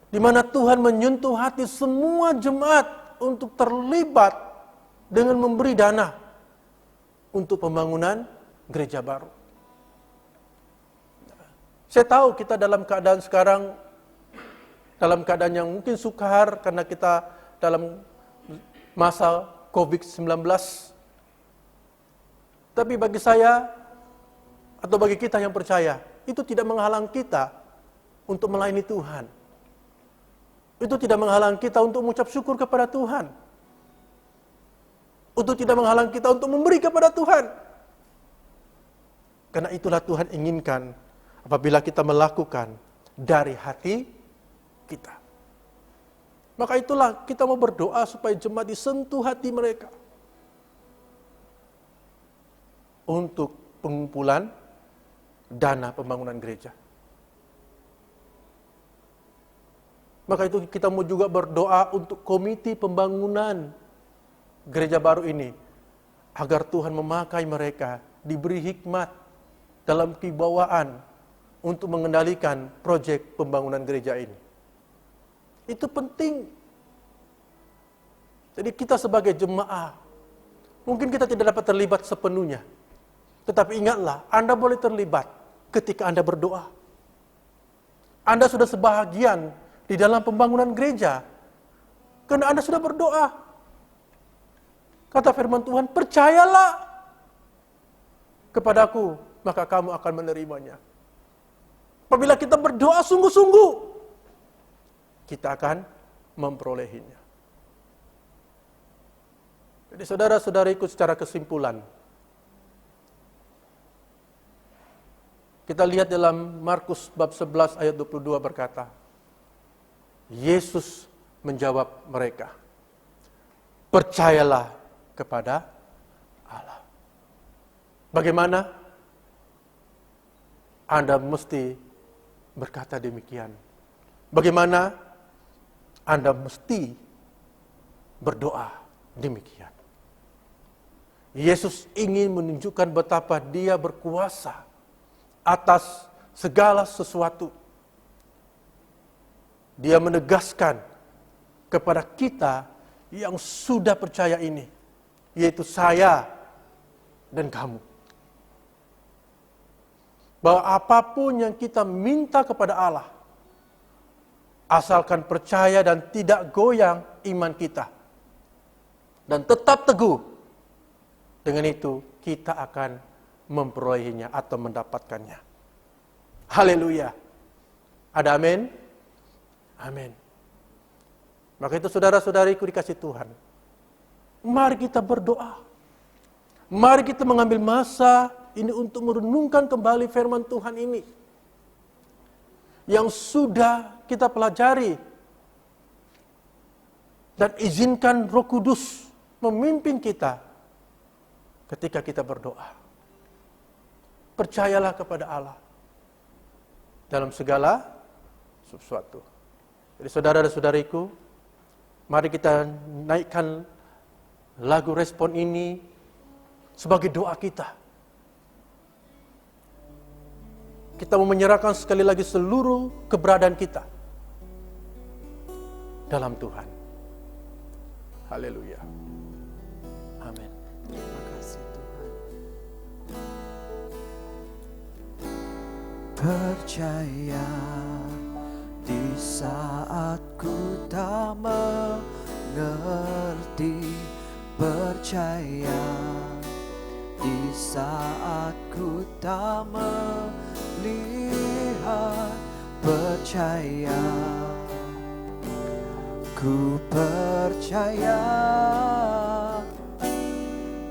S5: Di mana Tuhan menyentuh hati semua jemaat untuk terlibat dengan memberi dana untuk pembangunan gereja baru. Saya tahu kita dalam keadaan sekarang, dalam keadaan yang mungkin sukar karena kita dalam masa COVID-19. Tapi bagi saya, atau bagi kita yang percaya, itu tidak menghalang kita untuk melayani Tuhan. Itu tidak menghalang kita untuk mengucap syukur kepada Tuhan. Itu tidak menghalang kita untuk memberi kepada Tuhan. Karena itulah Tuhan inginkan apabila kita melakukan dari hati kita. Maka itulah kita mau berdoa supaya jemaat disentuh hati mereka. Untuk pengumpulan dana pembangunan gereja. Maka itu kita mau juga berdoa untuk komite pembangunan gereja baru ini. Agar Tuhan memakai mereka, diberi hikmat dalam kewibawaan untuk mengendalikan proyek pembangunan gereja ini. Itu penting. Jadi kita sebagai jemaah, mungkin kita tidak dapat terlibat sepenuhnya. Tetapi ingatlah, Anda boleh terlibat ketika Anda berdoa. Anda sudah sebahagian di dalam pembangunan gereja. Karena Anda sudah berdoa. Kata firman Tuhan, percayalah kepadaku, maka kamu akan menerimanya. Apabila kita berdoa sungguh-sungguh, kita akan memperolehinya. Jadi saudara-saudariku, secara kesimpulan, kita lihat dalam Markus bab 11 ayat 22 berkata, Yesus menjawab mereka, percayalah kepada Allah. Bagaimana? Anda mesti berkata demikian. Bagaimana? Anda mesti berdoa demikian. Yesus ingin menunjukkan betapa Dia berkuasa atas segala sesuatu. Dia menegaskan kepada kita yang sudah percaya ini, yaitu saya dan kamu, bahwa apapun yang kita minta kepada Allah, asalkan percaya dan tidak goyang iman kita, dan tetap teguh, dengan itu kita akan memperolehinya atau mendapatkannya. Haleluya. Ada amin? Amin. Maka itu saudara-saudariku dikasih Tuhan, mari kita berdoa. Mari kita mengambil masa ini untuk merenungkan kembali firman Tuhan ini. Yang sudah kita pelajari. Dan izinkan Roh Kudus memimpin kita ketika kita berdoa. Percayalah kepada Allah dalam segala sesuatu. Jadi saudara dan saudariku, mari kita naikkan lagu respon ini sebagai doa kita. Kita mau menyerahkan sekali lagi seluruh keberadaan kita dalam Tuhan. Haleluya. Amin.
S1: Terima kasih Tuhan. Percaya di saat ku tak mengerti, percaya di saat ku tak melihat, percaya, ku percaya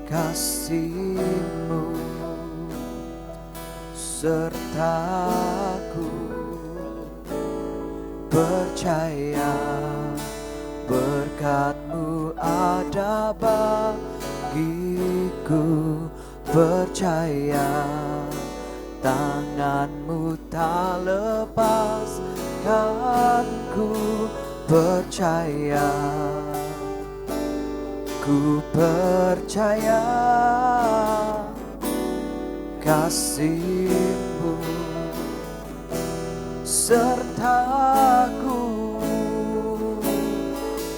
S2: kasih-Mu sertaku, percaya berkat-Mu ada bagiku, percaya tangan-Mu tak lepaskanku, percaya, ku percaya kasih-Mu sertaku,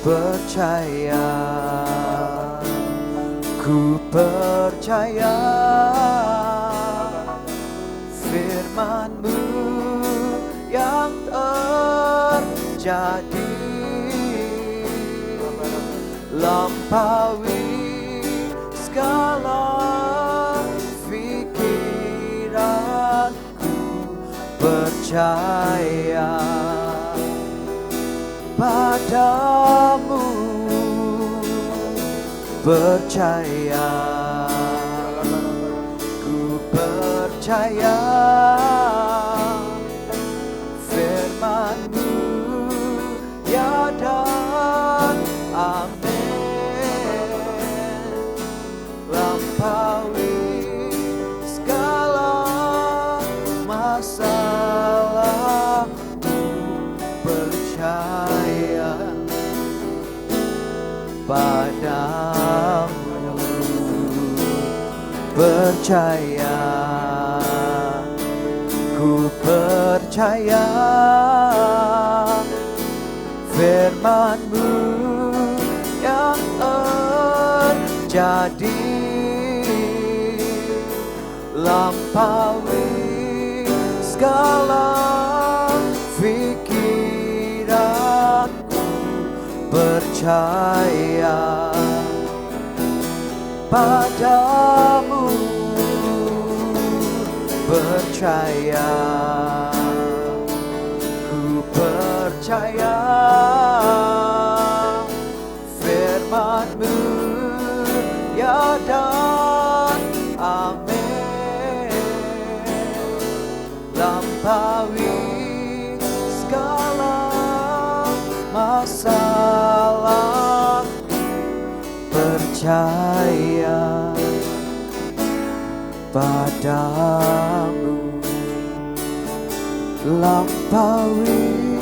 S2: percaya, ku percaya firman-Mu yang terjadi, lampaui segala pikiranku, percaya padamu, percaya, ku percaya firman-Mu ya dan amin, lampaui segala masalahku, percaya padamu, percaya, ku percaya firman-Mu yang terjadi, lampaui segala pikiranku, percaya padamu, percaya, ku percaya firman-Mu ya dan amin, lampaui segala masalah, percaya padamu, lampaui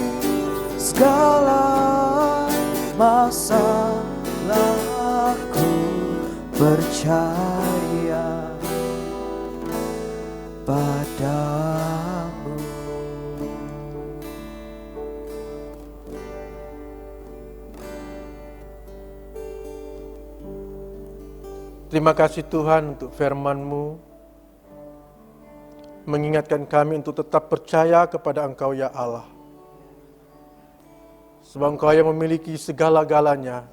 S2: segala masalahku, percaya padamu.
S5: Terima kasih Tuhan untuk firman-Mu, mengingatkan kami untuk tetap percaya kepada Engkau ya Allah. Sebab Engkau yang memiliki segala-galanya,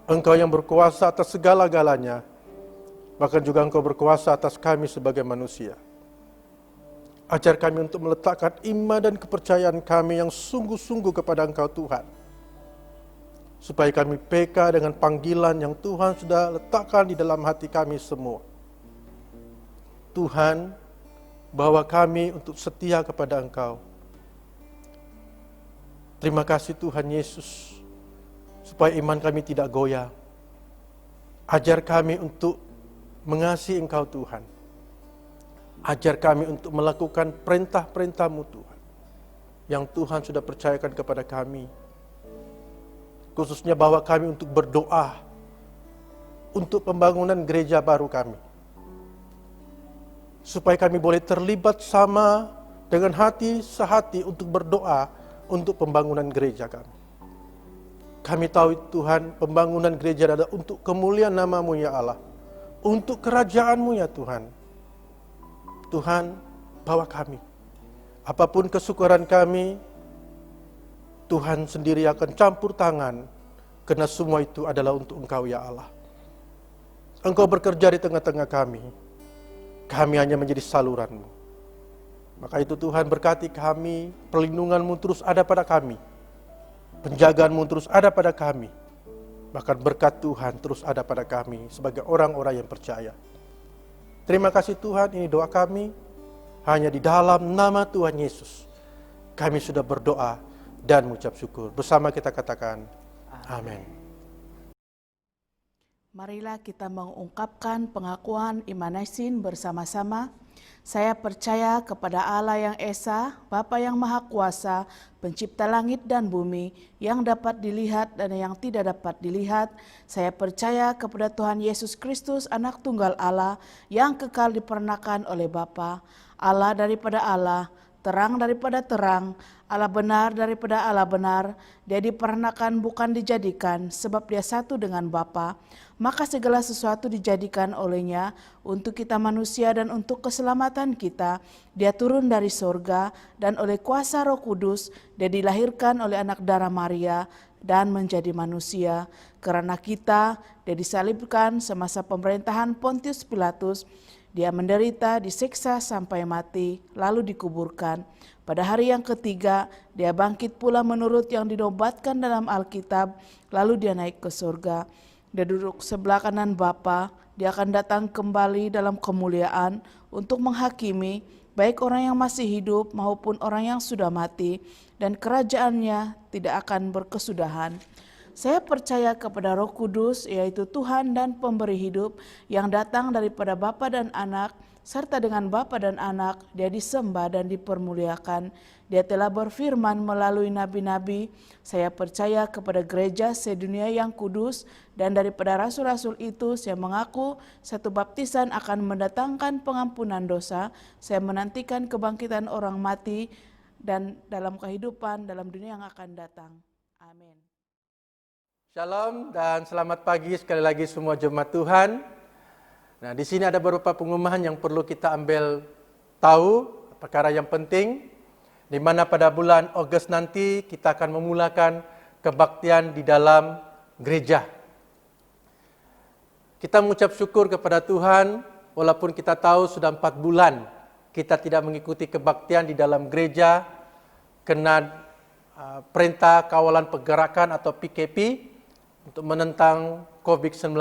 S5: Engkau yang berkuasa atas segala-galanya, bahkan juga Engkau berkuasa atas kami sebagai manusia. Ajar kami untuk meletakkan iman dan kepercayaan kami yang sungguh-sungguh kepada Engkau Tuhan, supaya kami peka dengan panggilan yang Tuhan sudah letakkan di dalam hati kami semua. Tuhan, bawa kami untuk setia kepada Engkau. Terima kasih Tuhan Yesus, supaya iman kami tidak goyah. Ajar kami untuk mengasihi Engkau Tuhan. Ajar kami untuk melakukan perintah-perintah-Mu Tuhan, yang Tuhan sudah percayakan kepada kami. Khususnya bawa kami untuk berdoa untuk pembangunan gereja baru kami, supaya kami boleh terlibat sama dengan hati sehati untuk berdoa untuk pembangunan gereja kami. Kami tahu Tuhan, pembangunan gereja adalah untuk kemuliaan nama-Mu ya Allah, untuk kerajaan-Mu ya Tuhan. Tuhan, bawa kami. Apapun kesukaran kami, Tuhan sendiri akan campur tangan, karena semua itu adalah untuk Engkau ya Allah. Engkau bekerja di tengah-tengah kami. Kami hanya menjadi saluran-Mu. Maka itu Tuhan berkati kami, perlindungan-Mu terus ada pada kami. Penjagaan-Mu terus ada pada kami. Bahkan berkat Tuhan terus ada pada kami sebagai orang-orang yang percaya. Terima kasih Tuhan, ini doa kami. Hanya di dalam nama Tuhan Yesus kami sudah berdoa dan mengucap syukur. Bersama kita katakan, amin.
S3: Marilah kita mengungkapkan pengakuan iman Naisin bersama-sama. Saya percaya kepada Allah yang Esa, Bapa yang Maha Kuasa, Pencipta langit dan bumi, yang dapat dilihat dan yang tidak dapat dilihat. Saya percaya kepada Tuhan Yesus Kristus, Anak Tunggal Allah, yang kekal diperanakan oleh Bapa, Allah daripada Allah, terang daripada terang, Allah benar daripada Allah benar. Dia diperanakan bukan dijadikan, sebab dia satu dengan Bapa. Maka segala sesuatu dijadikan olehnya untuk kita manusia dan untuk keselamatan kita. Dia turun dari sorga dan oleh kuasa Roh Kudus dia dilahirkan oleh anak darah Maria dan menjadi manusia. Karena kita dia disalibkan semasa pemerintahan Pontius Pilatus. Dia menderita, disiksa sampai mati, lalu dikuburkan. Pada hari yang ketiga, dia bangkit pula menurut yang dinobatkan dalam Alkitab, lalu dia naik ke surga. Dia duduk sebelah kanan Bapa, dia akan datang kembali dalam kemuliaan untuk menghakimi baik orang yang masih hidup maupun orang yang sudah mati, dan kerajaannya tidak akan berkesudahan. Saya percaya kepada Roh Kudus, yaitu Tuhan dan Pemberi hidup, yang datang daripada Bapa dan Anak, serta dengan Bapa dan Anak, dia disembah dan dipermuliakan. Dia telah berfirman melalui nabi-nabi. Saya percaya kepada gereja sedunia yang kudus, dan daripada rasul-rasul itu saya mengaku satu baptisan akan mendatangkan pengampunan dosa. Saya menantikan kebangkitan orang mati dan dalam kehidupan dalam dunia yang akan datang. Amin.
S5: Shalom dan selamat pagi sekali lagi semua jemaat Tuhan. Nah, di sini ada beberapa pengumuman yang perlu kita ambil tahu, perkara yang penting, di mana pada bulan Agustus nanti kita akan memulakan kebaktian di dalam gereja. Kita mengucap syukur kepada Tuhan, walaupun kita tahu sudah 4 bulan kita tidak mengikuti kebaktian di dalam gereja, kena perintah kawalan pergerakan atau PKP untuk menentang COVID-19.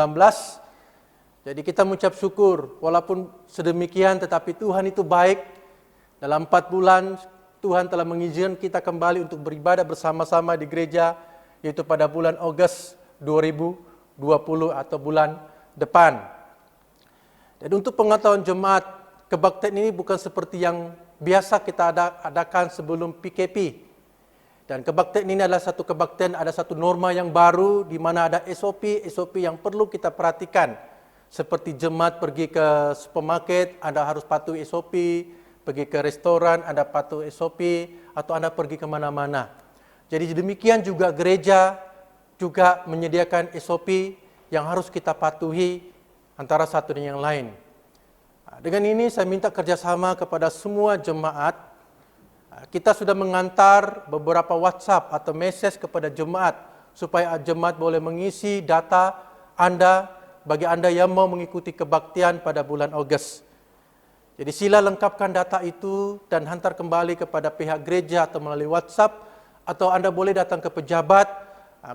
S5: Jadi kita mengucap syukur, walaupun sedemikian tetapi Tuhan itu baik. Dalam 4 bulan Tuhan telah mengizinkan kita kembali untuk beribadah bersama-sama di gereja, yaitu pada bulan Agustus 2020 atau bulan depan. Dan untuk pengetahuan jemaat, kebaktian ini bukan seperti yang biasa kita adakan sebelum PKP. Dan kebaktian ini adalah satu kebaktian, ada satu norma yang baru di mana ada SOP yang perlu kita perhatikan. Seperti jemaat pergi ke supermarket, Anda harus patuhi SOP, pergi ke restoran, Anda patuh SOP, atau Anda pergi kemana-mana. Jadi demikian juga gereja juga menyediakan SOP yang harus kita patuhi antara satu dan yang lain. Dengan ini saya minta kerjasama kepada semua jemaat. Kita sudah mengantar beberapa WhatsApp atau message kepada jemaat supaya jemaat boleh mengisi data Anda bagi Anda yang mau mengikuti kebaktian pada bulan Agustus. Jadi sila lengkapkan data itu dan hantar kembali kepada pihak gereja atau melalui WhatsApp, atau Anda boleh datang ke pejabat,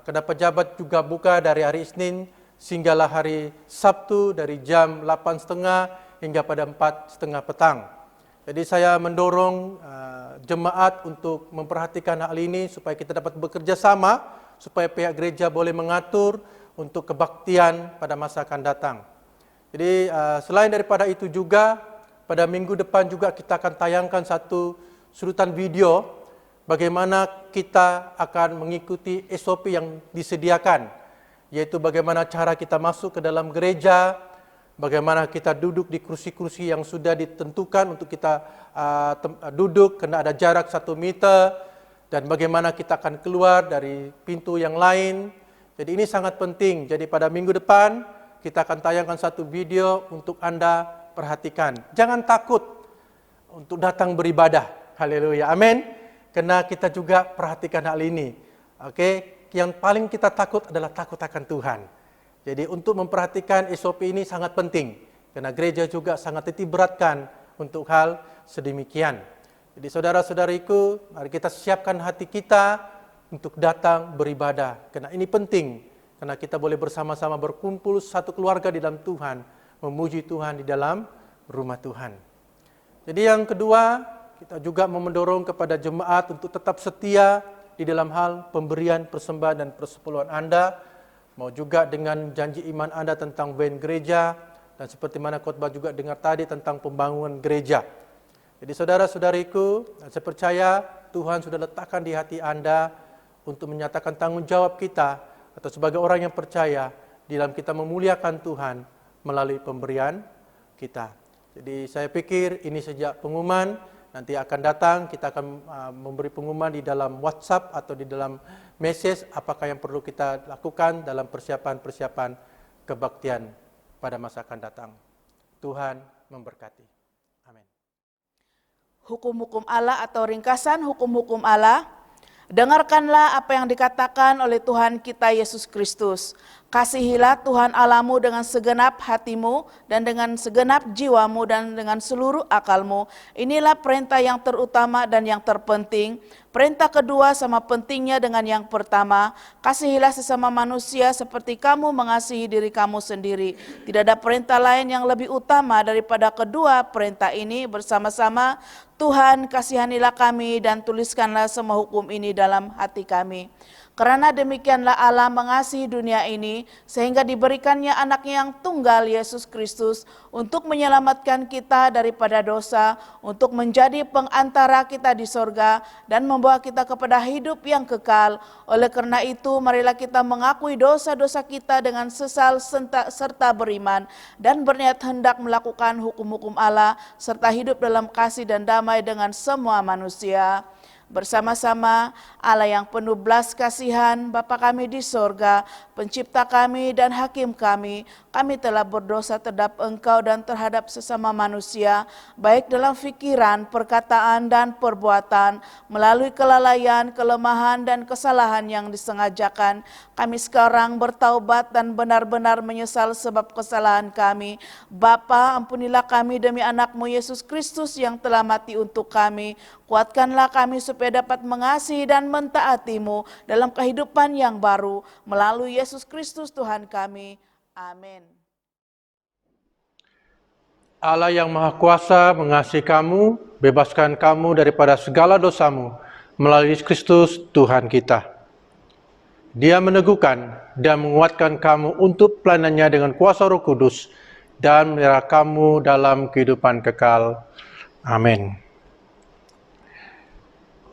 S5: karena pejabat juga buka dari hari Isnin sehinggalah hari Sabtu dari jam 8.30 hingga pada 4.30 petang. Jadi saya mendorong jemaat untuk memperhatikan hal ini supaya kita dapat bekerja sama, supaya pihak gereja boleh mengatur untuk kebaktian pada masa akan datang. Jadi selain daripada itu juga, pada minggu depan juga kita akan tayangkan satu surutan video bagaimana kita akan mengikuti SOP yang disediakan, yaitu bagaimana cara kita masuk ke dalam gereja, bagaimana kita duduk di kursi-kursi yang sudah ditentukan untuk kita duduk, kena ada jarak 1 meter, dan bagaimana kita akan keluar dari pintu yang lain. Jadi ini sangat penting. Jadi pada minggu depan kita akan tayangkan satu video untuk Anda perhatikan. Jangan takut untuk datang beribadah. Haleluya. Amin. Karena kita juga perhatikan hal ini. Oke, yang paling kita takut adalah takut akan Tuhan. Jadi untuk memperhatikan SOP ini sangat penting. Karena gereja juga sangat titik beratkan untuk hal sedemikian. Jadi saudara-saudariku, mari kita siapkan hati kita untuk datang beribadah. Karena ini penting. karena kita boleh bersama-sama berkumpul satu keluarga di dalam Tuhan, memuji Tuhan di dalam rumah Tuhan. Jadi yang kedua, kita juga mendorong kepada jemaat untuk tetap setia di dalam hal pemberian persembahan dan persepuluhan Anda, mau juga dengan janji iman Anda tentang van gereja, dan seperti mana khotbah juga dengar tadi tentang pembangunan gereja. Jadi saudara-saudariku, saya percaya Tuhan sudah letakkan di hati Anda untuk menyatakan tanggung jawab kita atau sebagai orang yang percaya di dalam kita memuliakan Tuhan melalui pemberian kita. Jadi saya pikir ini sejak pengumuman, nanti akan datang, kita akan memberi pengumuman di dalam WhatsApp atau di dalam message apakah yang perlu kita lakukan dalam persiapan-persiapan kebaktian pada masa akan datang. Tuhan memberkati. Amin.
S3: Hukum-hukum Allah atau ringkasan hukum-hukum Allah. Dengarkanlah apa yang dikatakan oleh Tuhan kita Yesus Kristus. Kasihilah Tuhan Allahmu dengan segenap hatimu dan dengan segenap jiwamu dan dengan seluruh akalmu. Inilah perintah yang terutama dan yang terpenting. Perintah kedua sama pentingnya dengan yang pertama. Kasihilah sesama manusia seperti kamu mengasihi diri kamu sendiri. Tidak ada perintah lain yang lebih utama daripada kedua perintah ini bersama-sama. Tuhan, kasihanilah kami dan tuliskanlah semua hukum ini dalam hati kami. Karena demikianlah Allah mengasihi dunia ini, sehingga diberikannya anaknya yang tunggal Yesus Kristus untuk menyelamatkan kita daripada dosa, untuk menjadi pengantara kita di sorga, dan membawa kita kepada hidup yang kekal. Oleh karena itu, marilah kita mengakui dosa-dosa kita dengan sesal serta beriman, dan berniat hendak melakukan hukum-hukum Allah, serta hidup dalam kasih dan damai dengan semua manusia. Bersama-sama Allah yang penuh belas kasihan, Bapa kami di sorga, pencipta kami dan hakim kami telah berdosa terhadap Engkau dan terhadap sesama manusia, baik dalam pikiran, perkataan, dan perbuatan, melalui kelalaian, kelemahan, dan kesalahan yang disengajakan. Kami sekarang bertaubat dan benar-benar menyesal sebab kesalahan kami. Bapa, ampunilah kami demi anak-Mu Yesus Kristus yang telah mati untuk kami. Kuatkanlah kami supaya dapat mengasihi dan mentaati-Mu dalam kehidupan yang baru, melalui Yesus Kristus Tuhan kami. Amin.
S5: Allah yang Maha Kuasa mengasihi kamu, bebaskan kamu daripada segala dosamu melalui Yesus Kristus Tuhan kita. Dia meneguhkan dan menguatkan kamu untuk pelayanannya dengan kuasa Roh Kudus dan memelihara kamu dalam kehidupan kekal. Amin.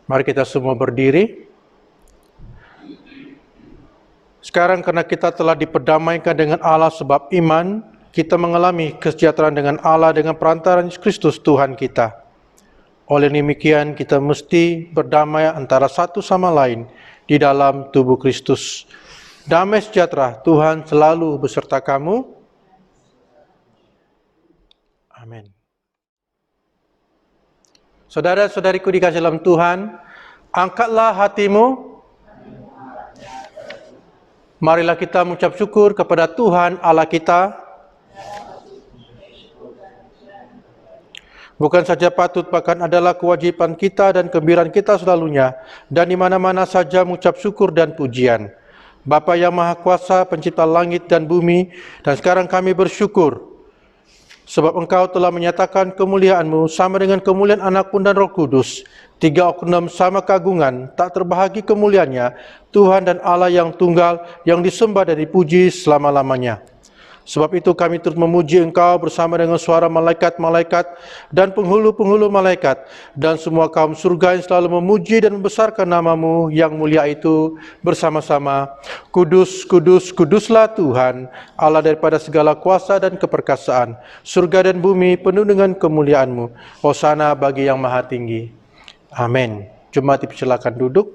S5: Mari kita semua berdiri. Sekarang karena kita telah diperdamaikan dengan Allah sebab iman, kita mengalami kesejahteraan dengan Allah dengan perantaraan Yesus Kristus Tuhan kita. Oleh demikian kita mesti berdamai antara satu sama lain di dalam tubuh Kristus. Damai sejahtera Tuhan selalu beserta kamu. Amin. Saudara-saudariku dikasihi dalam Tuhan, angkatlah hatimu. Marilah kita mengucap syukur kepada Tuhan Allah kita. Bukan saja patut, bahkan adalah kewajiban kita dan kegembiraan kita selalunya, dan di mana-mana saja mengucap syukur dan pujian. Bapa yang Maha Kuasa, pencipta langit dan bumi, dan sekarang kami bersyukur sebab Engkau telah menyatakan kemuliaan-Mu sama dengan kemuliaan Anak-Mu dan Roh Kudus. Tiga oknum sama keagungan, tak terbahagi kemuliaannya, Tuhan dan Allah yang tunggal, yang disembah dan dipuji selama-lamanya. Sebab itu kami terus memuji Engkau bersama dengan suara malaikat-malaikat dan penghulu-penghulu malaikat, dan semua kaum surga yang selalu memuji dan membesarkan nama-Mu yang mulia itu bersama-sama. Kudus, kudus, kuduslah Tuhan, Allah daripada segala kuasa dan keperkasaan. Surga dan bumi penuh dengan kemuliaan-Mu. Hosana bagi yang maha tinggi. Amin. Jemaat dipersilakan duduk.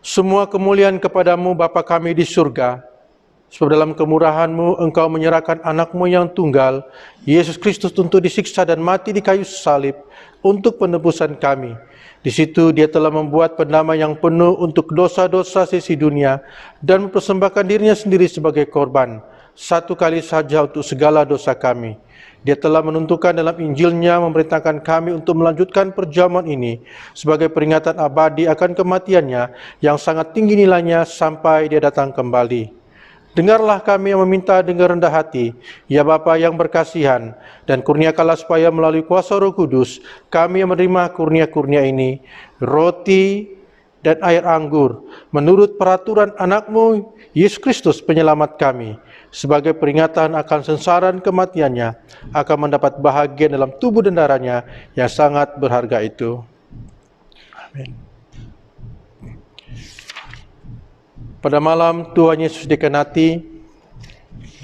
S5: Semua kemuliaan kepadamu Bapa kami di surga, sebab dalam kemurahan-Mu Engkau menyerahkan anak-Mu yang tunggal, Yesus Kristus, untuk disiksa dan mati di kayu salib untuk penebusan kami. Di situ Dia telah membuat pendamaian yang penuh untuk dosa-dosa sisi dunia dan mempersembahkan dirinya sendiri sebagai korban. satu kali saja untuk segala dosa kami. Dia telah menentukan dalam Injilnya memerintahkan kami untuk melanjutkan perjamuan ini sebagai peringatan abadi akan kematiannya yang sangat tinggi nilainya sampai dia datang kembali. Dengarlah kami yang meminta dengan rendah hati, ya Bapa yang berkasihan, dan kurniakanlah supaya melalui kuasa Roh Kudus, kami yang menerima kurnia-kurnia ini, roti dan air anggur, menurut peraturan anak-Mu, Yesus Kristus penyelamat kami, sebagai peringatan akan sengsaran kematiannya, akan mendapat bahagian dalam tubuh dan darahnya yang sangat berharga itu. Amin. Pada malam Tuhan Yesus dikenati,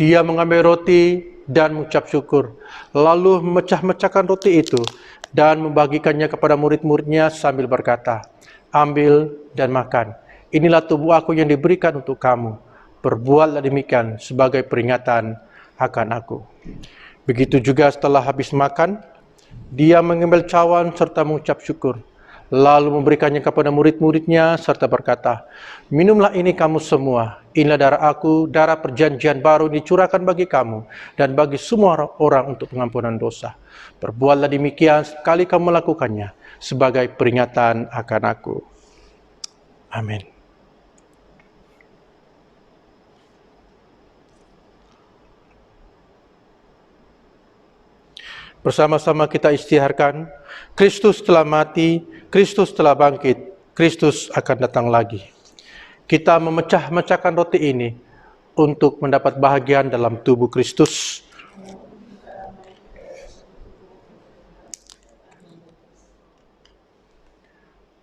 S5: dia mengambil roti dan mengucap syukur, lalu memecah-mecahkan roti itu dan membagikannya kepada murid-muridnya sambil berkata, "Ambil dan makan, inilah tubuh aku yang diberikan untuk kamu, perbuatlah demikian sebagai peringatan akan aku." Begitu juga setelah habis makan, dia mengambil cawan serta mengucap syukur, lalu memberikannya kepada murid-muridnya serta berkata, "Minumlah ini kamu semua, inilah darah aku, darah perjanjian baru dicurahkan bagi kamu dan bagi semua orang untuk pengampunan dosa. Perbuatlah demikian sekali kamu melakukannya sebagai peringatan akan aku." Amin. Bersama-sama kita istiharkan, Kristus telah mati, Kristus telah bangkit, Kristus akan datang lagi. Kita memecah-mecahkan roti ini untuk mendapat bahagian dalam tubuh Kristus.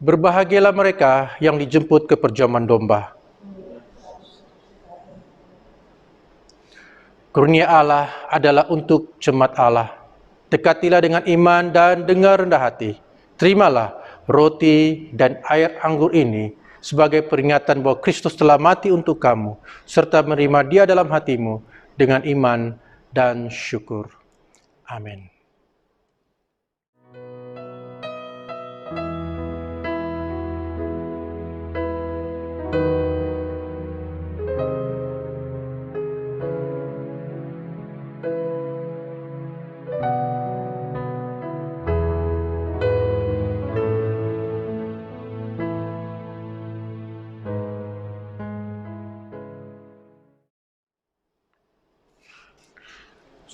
S5: Berbahagialah mereka yang dijemput ke perjamuan domba. Kurnia Allah adalah untuk jemaat Allah. Dekatilah dengan iman dan dengan rendah hati. Terimalah roti dan air anggur ini sebagai peringatan bahwa Kristus telah mati untuk kamu, serta menerima Dia dalam hatimu dengan iman dan syukur. Amin.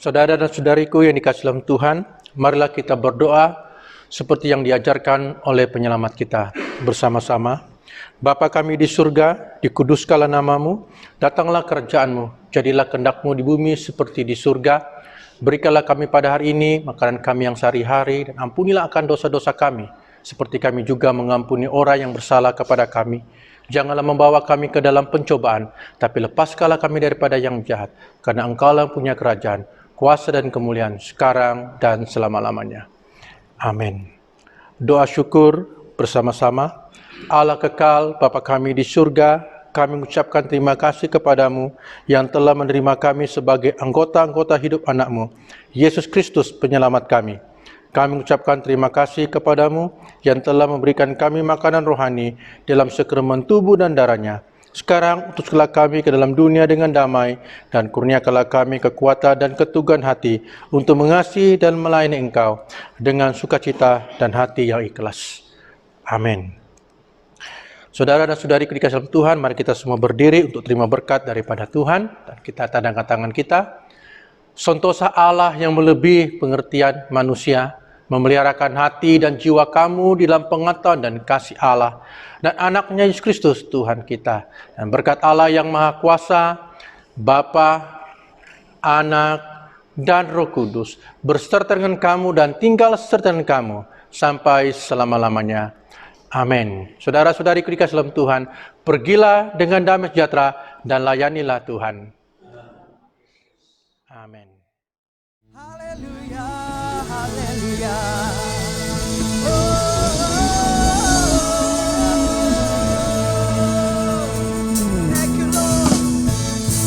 S5: Saudara dan saudariku yang dikasihi dalam Tuhan, marilah kita berdoa seperti yang diajarkan oleh penyelamat kita bersama-sama. Bapa kami di surga, dikuduskanlah namamu, datanglah kerajaan-Mu, jadilah kehendak-Mu di bumi seperti di surga. Berikanlah kami pada hari ini makanan kami yang sehari-hari, dan ampunilah akan dosa-dosa kami, seperti kami juga mengampuni orang yang bersalah kepada kami. Janganlah membawa kami ke dalam pencobaan, tapi lepaskanlah kami daripada yang jahat, karena Engkau-lah yang punya kerajaan, kuasa dan kemuliaan sekarang dan selama-lamanya. Amin. Doa syukur bersama-sama. Allah kekal, Bapa kami di surga, kami mengucapkan terima kasih kepadamu yang telah menerima kami sebagai anggota-anggota hidup anak-Mu, Yesus Kristus penyelamat kami. Kami mengucapkan terima kasih kepadamu yang telah memberikan kami makanan rohani dalam sakramen tubuh dan darahnya. Sekarang utuslah kami ke dalam dunia dengan damai, dan kurniakanlah kami kekuatan dan keteguhan hati untuk mengasihi dan melayani Engkau dengan sukacita dan hati yang ikhlas. Amin. Saudara dan saudari dikasihi dalam Tuhan, mari kita semua berdiri untuk terima berkat daripada Tuhan, dan kita tandangkan tangan kita. Sentosa Allah yang melebihi pengertian manusia, memeliharakan hati dan jiwa kamu di dalam pengetahuan dan kasih Allah dan anaknya Yesus Kristus Tuhan kita. Dan berkat Allah yang Maha Kuasa, Bapa, Anak, dan Roh Kudus berserta dengan kamu dan tinggal serta dengan kamu sampai selama-lamanya. Amin. Saudara-saudari dikasihi dalam Tuhan, pergilah dengan damai sejahtera dan layanilah Tuhan. Amin.
S2: Haleluya, haleluya. Thank you Lord.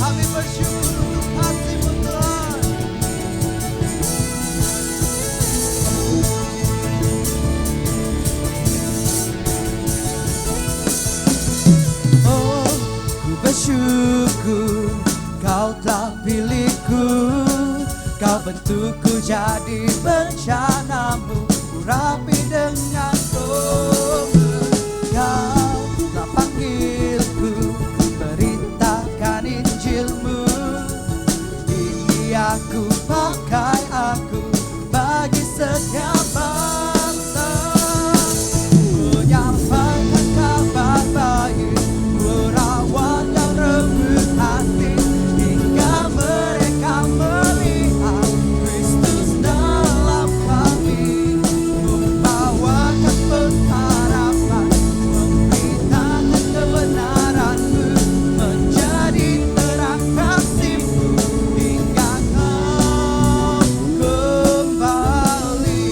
S2: Kami bersyukur untuk kasih-Mu Tuhan. Oh, ku bersyukur Kau telah pilihku, Kau bentukku jadi bencanamu, urapi dengan tobat. Kau telah panggilku, beritakan Injilmu. Ini aku, pakai aku bagi setiap bangsa. Menyampaikan kabar baik, merawat yang remuk hati, hingga mereka melihat Kristus dalam kami. Membawakan pengharapan, memberitakan kebenaran-Mu, menjadi terang kasih-Mu, hingga Kau kembali.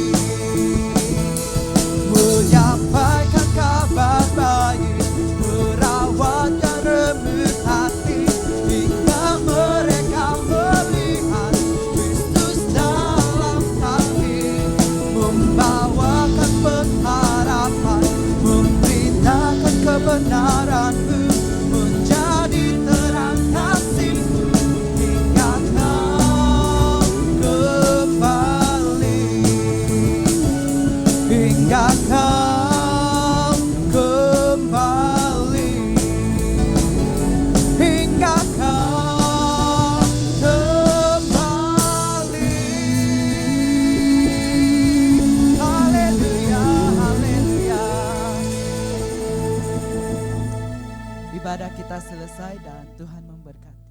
S2: Menyampaikan kabar baik, merawat yang remuk hati, hingga mereka melihat Kristus dalam kami. Membawakan pengharapan, memberitakan kebenaran-Mu, menjadi terang kasih-Mu, hingga Kau kembali. Hingga Kau kembali. Hingga Kau kembali. Haleluya, haleluya. Ibadah kita selesai dan Tuhan memberkati.